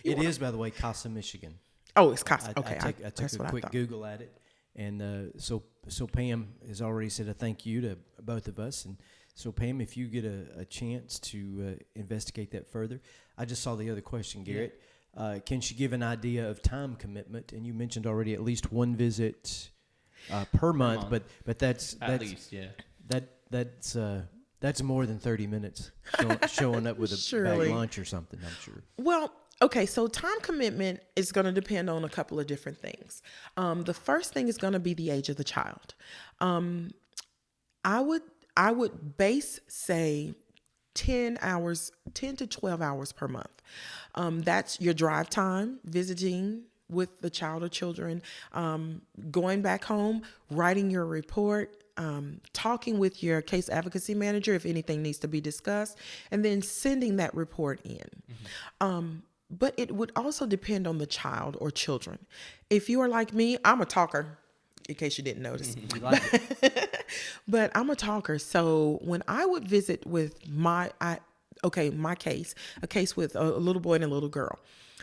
It is, by the way, Casa, Michigan. Oh, it's Casa. I Okay. took That's a what I quick thought. Google at it, and so Pam has already said a thank you to both of us, and so Pam, if you get a chance to investigate that further, I just saw the other question, Garrett. Can she give an idea of time commitment? And you mentioned already at least one visit per month, but that's At least, yeah. That's more than 30 minutes showing up with a Surely. bag lunch or something, I'm sure. Well, okay, so time commitment is going to depend on a couple of different things. The first thing is going to be the age of the child. I would say 10 to 12 hours per month. That's your drive time, visiting with the child or children, going back home, writing your report, talking with your case advocacy manager if anything needs to be discussed, and then sending that report in. But it would also depend on the child or children. If you are like me, I'm a talker. in case you didn't notice. We like it. But I'm a talker. So when I would visit with my case, a case with a little boy and a little girl.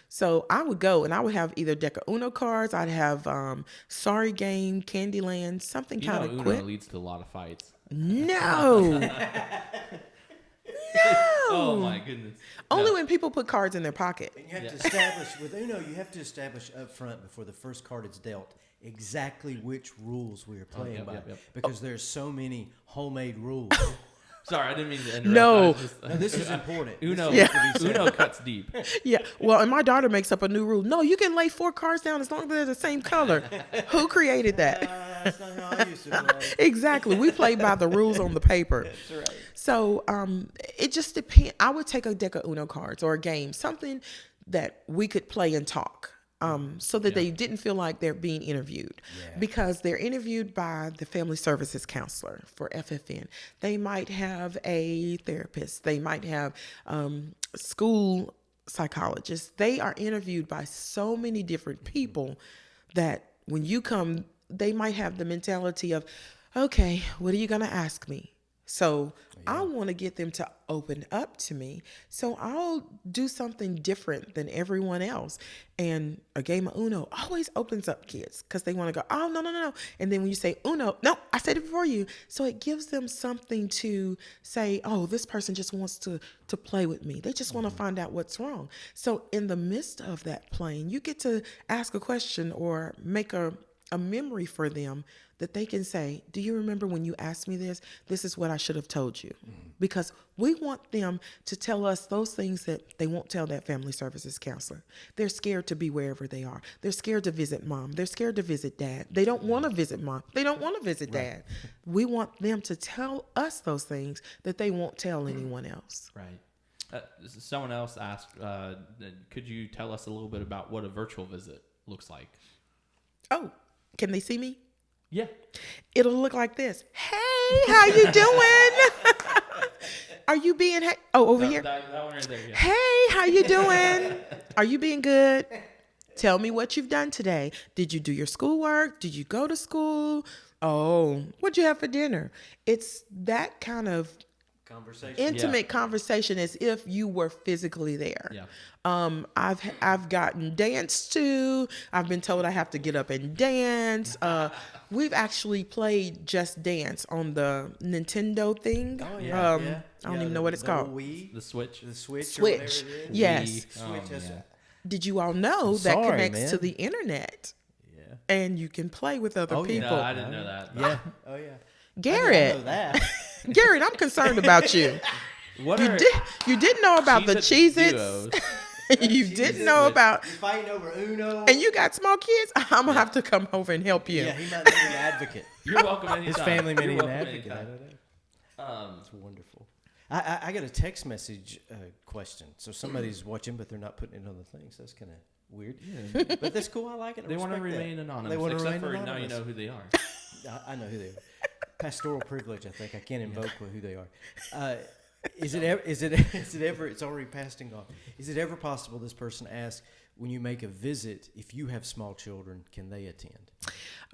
So I would go and I would have either Deca Uno cards, I'd have Sorry Game, Candyland, something You kind know of Uno quick. leads to a lot of fights. No. No. Oh my goodness. Only No. when people put cards in their pocket. And you have to establish, with Uno, you have to establish up front before the first card is dealt exactly which rules we are playing by. Because there's so many homemade rules. Sorry, I didn't mean to interrupt. No. I No, this is important. Uno, This needs to be said. Uno cuts deep. Yeah. Well, and my daughter makes up a new rule. No, you can lay 4 cards down as long as they're the same color. Who created that? That's not how I used to play. Exactly. We play by the rules on the paper. That's right. So it just depends. I would take a deck of Uno cards or a game, something that we could play and talk. So that they didn't feel like they're being interviewed, because they're interviewed by the family services counselor for FFN. They might have a therapist. They might have school psychologists. They are interviewed by so many different people that when you come, they might have the mentality of, okay, what are you going to ask me? So I want to get them to open up to me. So I'll do something different than everyone else. And a game of Uno always opens up kids because they want to go, oh, no. And then when you say Uno, no, I said it before you. So it gives them something to say, oh, this person just wants to play with me. They just want to find out what's wrong. So in the midst of that playing, you get to ask a question or make a memory for them that they can say, do you remember when you asked me this? This is what I should have told you. Because we want them to tell us those things that they won't tell that family services counselor. They're scared to be wherever they are. They're scared to visit mom. They're scared to visit dad. They don't want to visit mom. They don't want to visit dad. We want them to tell us those things that they won't tell anyone else. Right. Someone else asked, could you tell us a little bit about what a virtual visit looks like? Oh, can they see me? Yeah. It'll look like this. Hey, how you doing? Are you being, over here? That one right there, yeah. Hey, how you doing? Are you being good? Tell me what you've done today. Did you do your schoolwork? Did you go to school? Oh, what'd you have for dinner? It's that kind of Conversation. intimate conversation as if you were physically there. Yeah. I've gotten danced to. I've been told I have to get up and dance. We've actually played Just Dance on the Nintendo thing. Oh, yeah. I don't even know what it's called. Wii, The Switch. the Switch. Switch. Or whatever it is. Yes. Wii. Switch. Yeah. Did you all know that sorry, connects man. to the internet? Yeah. And you can play with other Oh, yeah. people. No, I didn't know that. Yeah. Oh, yeah. I Garrett, know that. Garrett, I'm concerned about you. What You are didn't know about the Cheez-It Cheez-Its. duos? You didn't know about, You're fighting over Uno. and you got small kids. I'm gonna have to come over and help you. Yeah, he might be an advocate. You're welcome anytime. His family made You're him an welcome advocate. I anytime. don't know. It's wonderful. I got a text message question. So somebody's watching, but they're not putting it on the thing. So that's kind of weird. But that's cool. I like it. I They want to respect that. remain anonymous. They want to except remain for now you anonymous. know who they are. I know who they are. Pastoral privilege. I think I can't invoke who they are. Is it ever? It's already passed and gone. Is it ever possible? This person asks, when you make a visit, if you have small children, can they attend?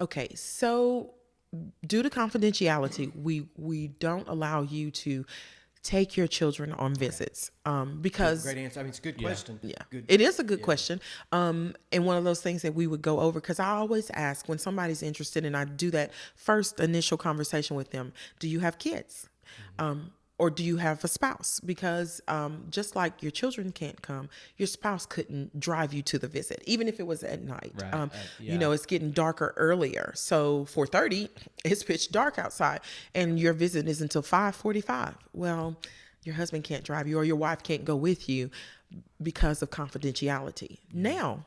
Okay, so due to confidentiality, we don't allow you to take your children on visits because Great answer. I mean, it's a good question. yeah, Good. it is a good question. And one of those things that we would go over, because I always ask when somebody's interested, and I do that first initial conversation with them, do you have kids? Or do you have a spouse? Because just like your children can't come, your spouse couldn't drive you to the visit, even if it was at night. Right. You know, it's getting darker earlier. So 4:30, it's pitch dark outside, and your visit is until 5:45. Well, your husband can't drive you, or your wife can't go with you because of confidentiality. Now,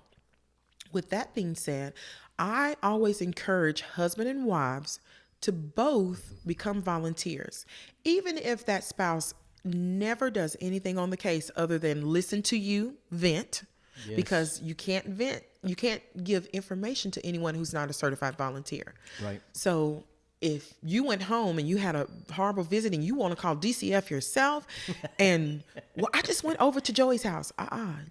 with that being said, I always encourage husband and wives to both become volunteers, even if that spouse never does anything on the case other than listen to you vent, because you can't vent, you can't give information to anyone who's not a certified volunteer. Right. So if you went home and you had a horrible visit and you want to call DCF yourself and, well, I just went over to Joey's house.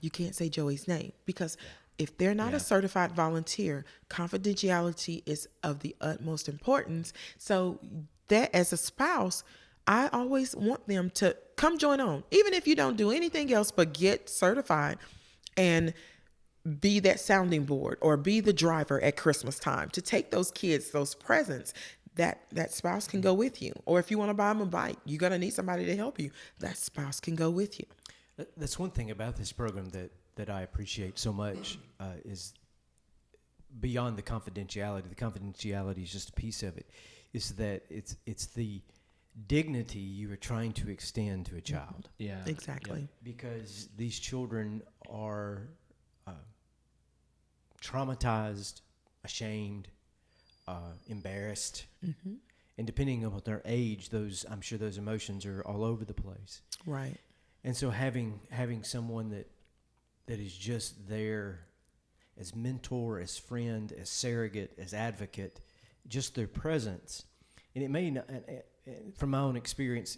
You can't say Joey's name, because If they're not Yeah. a certified volunteer, confidentiality is of the utmost importance. So that as a spouse, I always want them to come join on, even if you don't do anything else but get certified and be that sounding board or be the driver at Christmas time to take those kids those presents. That spouse can go with you. Or if you want to buy them a bike, you're going to need somebody to help you. That spouse can go with you. That's one thing about this program that I appreciate so much is beyond the confidentiality. The confidentiality is just a piece of it. Is that it's the dignity you are trying to extend to a child. Yeah. Exactly. Because these children are traumatized, ashamed, embarrassed, and depending on their age, I'm sure those emotions are all over the place. Right. And so having someone that is just there as mentor, as friend, as surrogate, as advocate, just their presence, and it may not. From my own experience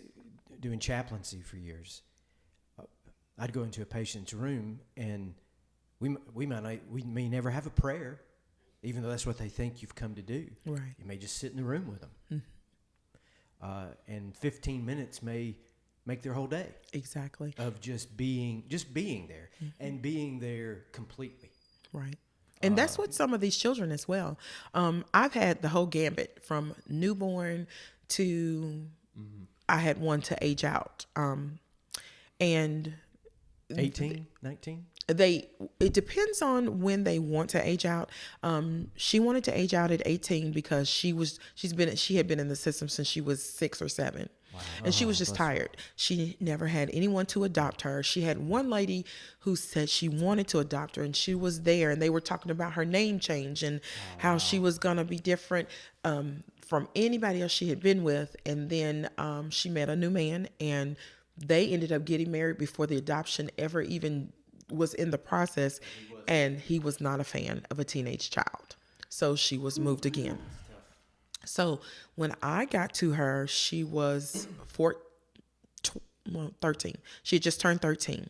doing chaplaincy for years, I'd go into a patient's room and we may never have a prayer, even though that's what they think you've come to do. Right. You may just sit in the room with them. And 15 minutes may make their whole day. Exactly. Of just being there and being there completely. Right. And that's what some of these children as well. I've had the whole gambit from newborn to I had one to age out. And 18, 19? It depends on when they want to age out. She wanted to age out at 18 because she had been in the system since she was 6 or 7. Wow. And she was just tired. She never had anyone to adopt her. She had one lady who said she wanted to adopt her, and she was there, and they were talking about her name change and how she was going to be different from anybody else she had been with. And then she met a new man, and they ended up getting married before the adoption ever even was in the process, and he was not a fan of a teenage child. So she was moved again. So when I got to her, she was 13. She had just turned 13.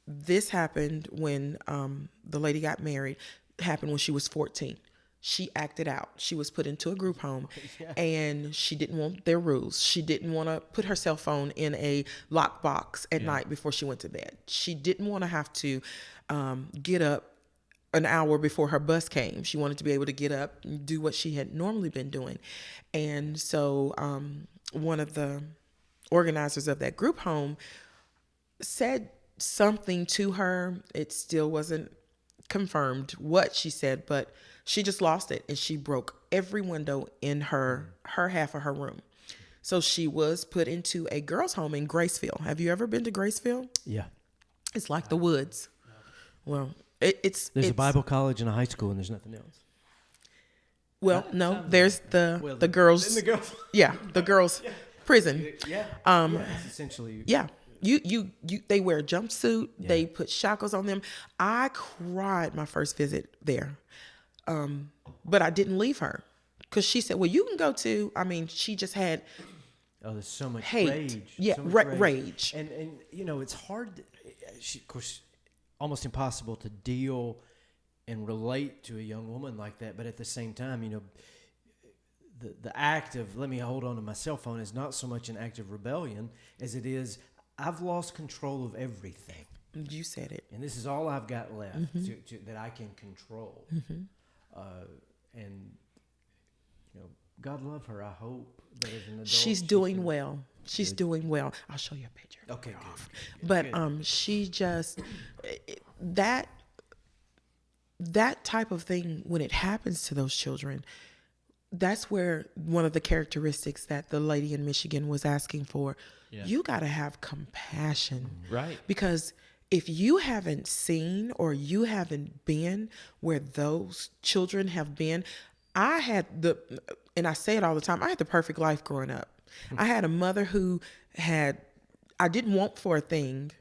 This happened when the lady got married, happened when she was 14. She acted out. She was put into a group home, and she didn't want their rules. She didn't want to put her cell phone in a locked box at night before she went to bed. She didn't want to have to get up an hour before her bus came. She wanted to be able to get up and do what she had normally been doing. And so one of the organizers of that group home said something to her. It still wasn't confirmed what she said, but she just lost it, and she broke every window in her half of her room. So she was put into a girls' home in Graceville. Have you ever been to Graceville? Yeah. It's like the woods. Well, There's a Bible college and a high school, and there's nothing else. Well, no, there's the girls. The girls. Yeah, the girls' prison. Yeah. It's essentially. Yeah. You they wear a jumpsuit, they put shackles on them. I cried my first visit there. But I didn't leave her because she said, well, you can go too. I mean, she just had there's so much hate. rage. Yeah, so much rage. And it's hard, of course, almost impossible to deal and relate to a young woman like that. But at the same time, the act of let me hold on to my cell phone is not so much an act of rebellion as it is I've lost control of everything. You said it. And this is all I've got left that I can control. And God love her. I hope that as an adult she's doing well. She's doing well. I'll show you a picture. Okay, good. But she just that type of thing when it happens to those children, that's where one of the characteristics that the lady in Michigan was asking for. Yeah. You got to have compassion, right? Because if you haven't seen or you haven't been where those children have been, and I say it all the time, I had the perfect life growing up. I had a mother who I didn't want for a thing.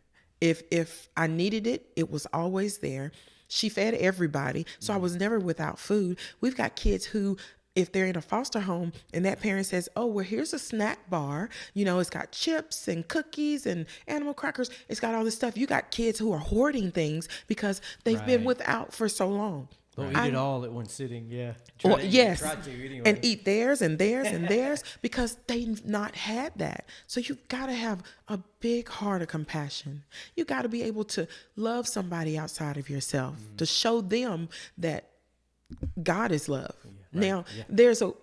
If I needed it, it was always there. She fed everybody, so I was never without food. We've got kids who if they're in a foster home and that parent says, oh, well, here's a snack bar, it's got chips and cookies and animal crackers. It's got all this stuff. You got kids who are hoarding things because they've been without for so long. They'll eat it all at one sitting, yeah. Yes. Try to anyway. And eat theirs and theirs and theirs because they've not had that. So you've got to have a big heart of compassion. You got to be able to love somebody outside of yourself, to show them that God is love. Yeah, now, there's am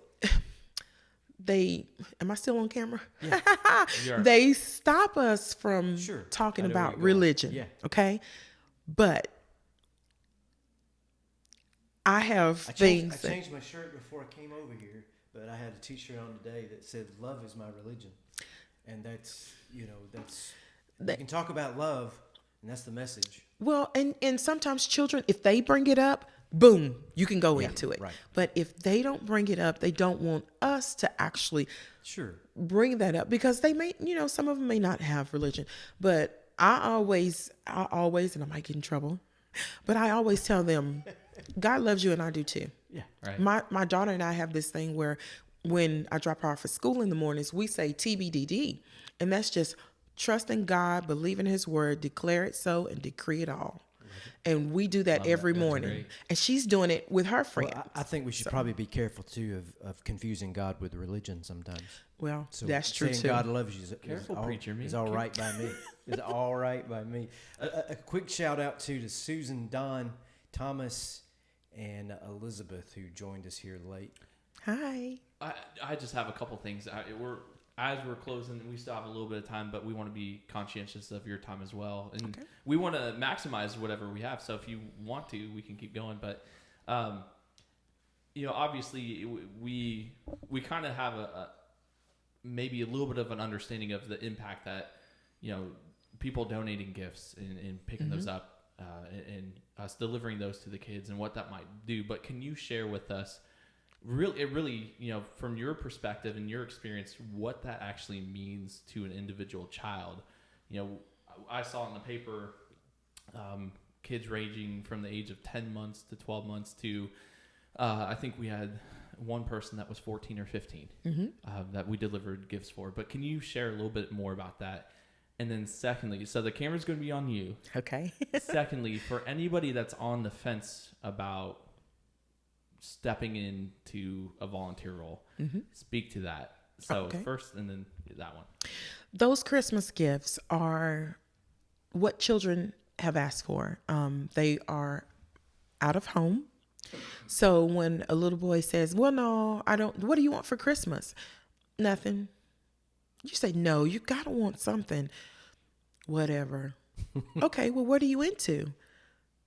I still on camera? Yeah. They stop us from talking about religion. Yeah. Okay. But I have things. I changed my shirt before I came over here, but I had a t-shirt on today that said, love is my religion. And that's, you can talk about love, and that's the message. Well, and sometimes children, if they bring it up, boom, you can go into it. Right. But if they don't bring it up, they don't want us to actually bring that up because they may, some of them may not have religion. But I always, and I might get in trouble, but I always tell them, God loves you and I do too. Yeah. Right. My daughter and I have this thing where when I drop her off at school in the mornings, we say TBDD. And that's just trust in God, believe in his word, declare it so, and decree it all. And we do that every morning. Great. And she's doing it with her friends. Well, I think we should probably be careful too of confusing God with religion sometimes. Well, So that's true saying too. God loves you Careful, preacher, me. is all right by me. It's all right by me. A quick shout out to Susan, Don, Thomas, and Elizabeth who joined us here late. Hi. I just have a couple things. As we're closing, we still have a little bit of time, but we want to be conscientious of your time as well, and we want to maximize whatever we have. So if you want to, we can keep going. But obviously, we kind of have a maybe a little bit of an understanding of the impact that people donating gifts and picking those up and us delivering those to the kids and what that might do. But can you share with us? Really, from your perspective and your experience, what that actually means to an individual child. I saw in the paper kids ranging from the age of 10 months to 12 months to, I think we had one person that was 14 or 15 that we delivered gifts for. But can you share a little bit more about that? And then secondly, so the camera's going to be on you. Okay. Secondly, for anybody that's on the fence about stepping into a volunteer role, speak to that. So first, and then that one. Those Christmas gifts are what children have asked for. They are out of home. So when a little boy says, well, no, I don't, what do you want for Christmas? Nothing. You say, no, you gotta want something. Whatever. Okay, well, what are you into?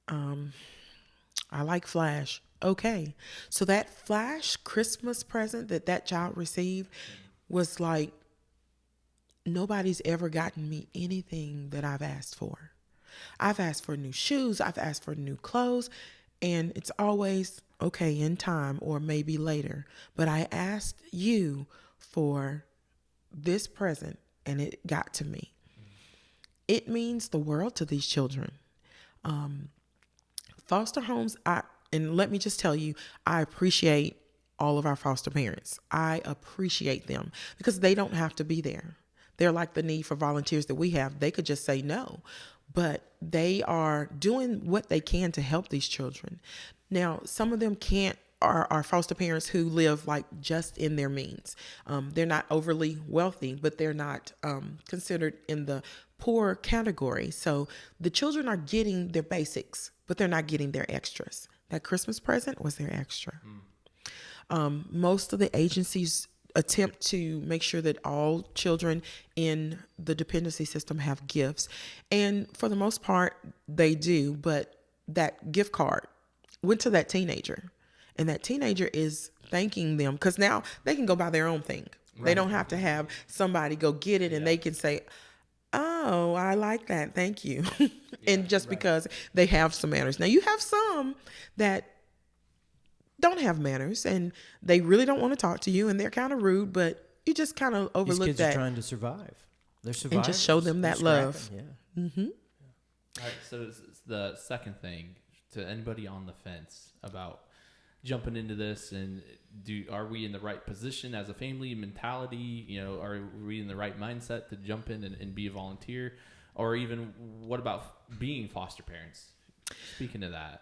I like Flash. Okay. So that Flash Christmas present that child received was like, nobody's ever gotten me anything that I've asked for. I've asked for new shoes. I've asked for new clothes. And it's always, okay, in time or maybe later. But I asked you for this present and it got to me. It means the world to these children. Foster homes, and let me just tell you, I appreciate all of our foster parents. I appreciate them because they don't have to be there. They're like the need for volunteers that we have. They could just say no, but they are doing what they can to help these children. Now, some of them are foster parents who live like just in their means. They're not overly wealthy, but they're not considered in the poor category. So the children are getting their basics, but they're not getting their extras. That Christmas present was their extra. Most of the agencies attempt to make sure that all children in the dependency system have gifts. And for the most part, they do. But that gift card went to that teenager. And that teenager is thanking them because now they can go buy their own thing. Right. They don't have to have somebody go get it and they can say, oh, I like that. Thank you. And just because they have some manners. Now you have some that don't have manners and they really don't want to talk to you and they're kind of rude, but you just kind of overlook that. These kids are trying to survive. They're surviving. And just show them that love. Yeah. Mm-hmm. All right. So it's the second thing to anybody on the fence about jumping into this, and are we in the right position as a family mentality? You know, are we in the right mindset to jump in and be a volunteer? Or even what about being foster parents? Speaking of that.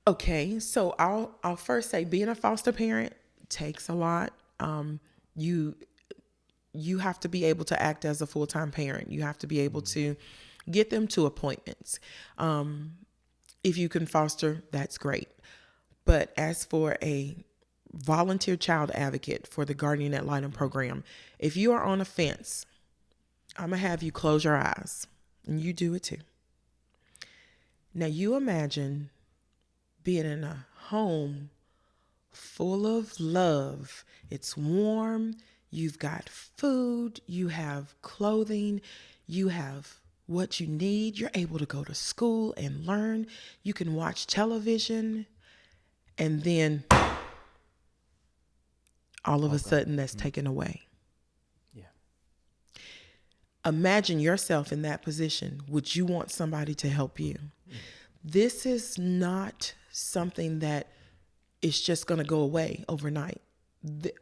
Okay, so I'll first say being a foster parent takes a lot. You have to be able to act as a full-time parent. You have to be able to get them to appointments. If you can foster, that's great. But as for a volunteer child advocate for the Guardian at Litem program, if you are on a fence, I'm going to have you close your eyes, and you do it too. Now you imagine being in a home full of love. It's warm. You've got food. You have clothing. You have what you need. You're able to go to school and learn. You can watch television. And then all of a sudden that's taken away. Yeah. Imagine yourself in that position. Would you want somebody to help you? This is not something that is just going to go away overnight.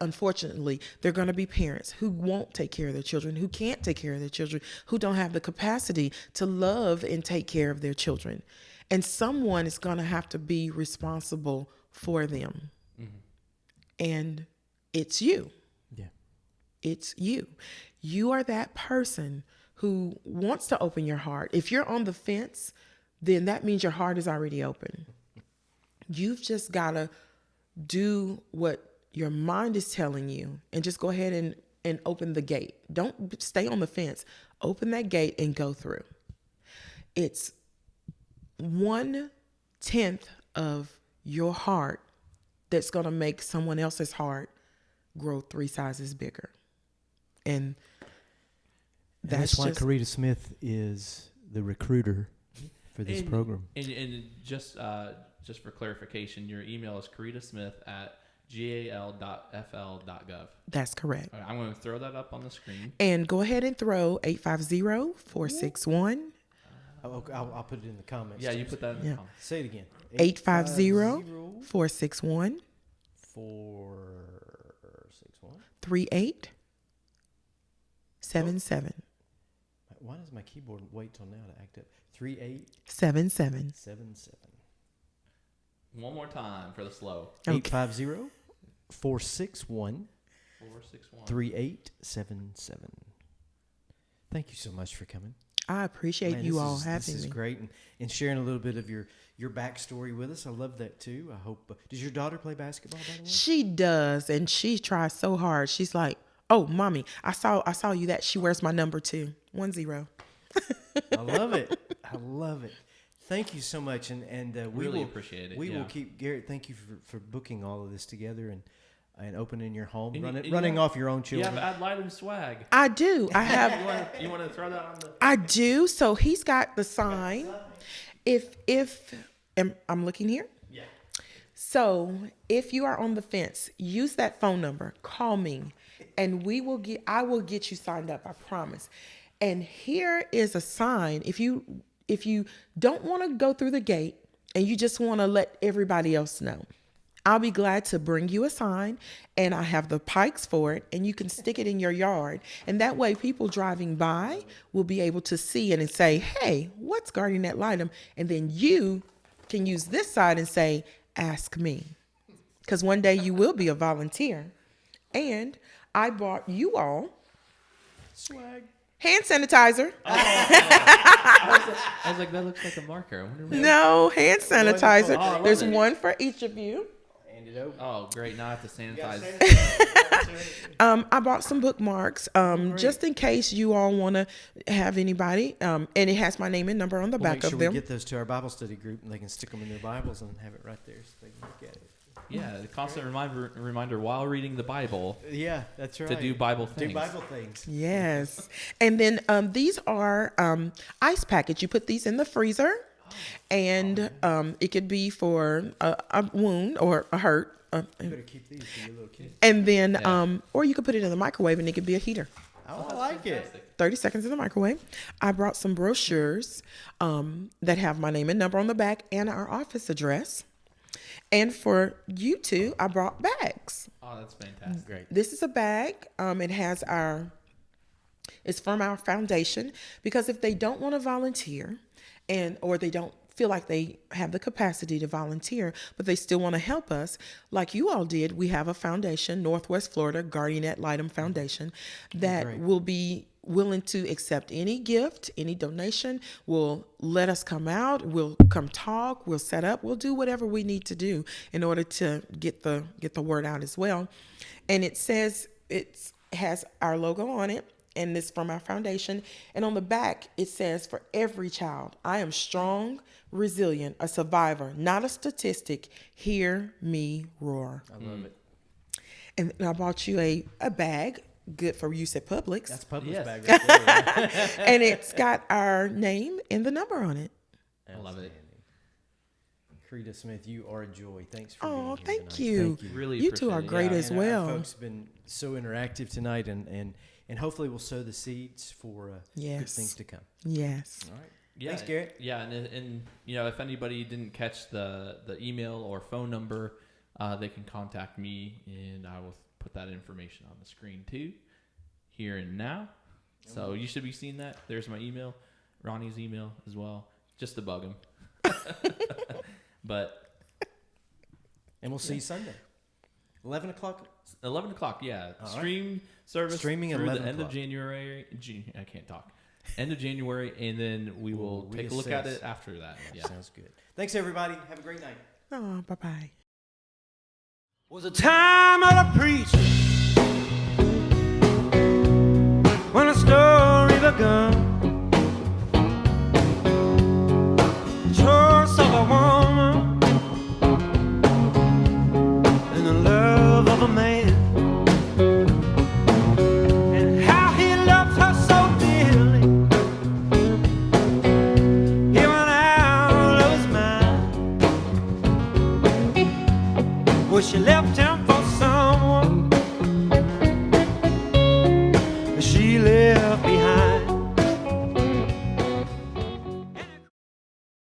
Unfortunately, there are going to be parents who won't take care of their children, who can't take care of their children, who don't have the capacity to love and take care of their children. And someone is going to have to be responsible for them. Mm-hmm. And it's you. Yeah. It's you. You are that person who wants to open your heart. If you're on the fence, then that means your heart is already open. You've just got to do what your mind is telling you and just go ahead and open the gate. Don't stay on the fence. Open that gate and go through. It's 1/10 of your heart that's going to make someone else's heart grow 3 sizes bigger. And that's why just, Carita Smith is the recruiter for this program. And just for clarification, your email is caritasmith@gal.fl.gov. That's correct. All right, I'm going to throw that up on the screen. And go ahead and throw 850-461. I'll put it in the comments. Yeah, you put that in the comments. Say it again. 850-461. 461. 3877. Why does my keyboard wait till now to act up? 3877. One more time for the slow. 850-461. 3877. Thank you so much for coming. I appreciate you all having me. This is great, and sharing a little bit of your backstory with us. I love that too. I hope. Does your daughter play basketball, by the way? She does, and she tries so hard. She's like, "Oh, mommy, I saw you that she wears my number too. 10." I love it. I love it. Thank you so much, and we really will appreciate it. We will keep Garrett. Thank you for booking all of this together and opening your home, running off your own children. You have Litem swag. I do. I have. You want to throw that on the? I do. So he's got the sign. If I'm looking here. Yeah. So if you are on the fence, use that phone number. Call me, and I will get you signed up. I promise. And here is a sign. If you don't want to go through the gate and you just want to let everybody else know, I'll be glad to bring you a sign, and I have the pikes for it, and you can stick it in your yard. And that way people driving by will be able to see it and say, "Hey, what's Guardian at Litem?" And then you can use this side and say, "Ask me." Because one day you will be a volunteer. And I bought you all Swag. hand sanitizer. I was like, that looks like a marker. I wonder what No, hand sanitizer. Oh, There's one for each of you. Oh, great. Now I have to sanitize. I bought some bookmarks just in case you all want to have anybody. And it has my name and number on the back make sure of them. We get those to our Bible study group, and they can stick them in their Bibles and have it right there so they can look at it. Yeah, the constant reminder while reading the Bible. Yeah, that's right. To do Bible things. Do Bible things. Yes. And then these are ice packets. You put these in the freezer, and it could be for a wound or a hurt. You better keep these for your little kids. And then, or you could put it in the microwave, and it could be a heater. Oh, I like it. 30 seconds in the microwave. I brought some brochures that have my name and number on the back and our office address. And for you two, I brought bags. Oh, that's fantastic. Great. This is a bag. It has it's from our foundation, because if they don't want to volunteer or they don't feel like they have the capacity to volunteer, but they still want to help us, like you all did, we have a foundation, Northwest Florida Guardianette Litem Foundation, that will be willing to accept any gift, any donation, will let us come out, we'll come talk, we'll set up, we'll do whatever we need to do in order to get the word out as well. And it says, it has our logo on it, and it's from our foundation. And on the back, it says, for every child, I am strong, resilient, a survivor, not a statistic. Hear me roar. I love it. And I bought you a bag, good for use at Publix. That's Publix Yes. bag right there. Right? And it's got our name and the number on it. I love it. Carita Smith, you are a joy. Thanks for Oh, being here thank tonight. you. Thank you. Really You two are appreciate it. great Yeah. as And our well. folks have been so interactive tonight, and hopefully we'll sow the seeds for good Yes. things to come. Yes. All right. Yeah, Thanks, Garrett. Yeah, and you know, if anybody didn't catch the email or phone number, they can contact me, and I will put that information on the screen too, here and now. So you should be seeing that. There's my email, Ronnie's email as well, just to bug him. But And we'll see you Sunday. 11 o'clock. 11 o'clock, yeah. All right. Stream service Streaming at through 11 the end of o'clock. January. I can't talk. End of January, and then we will We'll take a look at reassess. it after that. Yeah. Sounds good. Thanks, everybody. Have a great night. Oh, bye-bye. Was a time of the preacher when a story begun. Choice of a woman and the love of a man, and how he loved her so dearly. He went out of his mind. Well, she left him for someone that she left behind.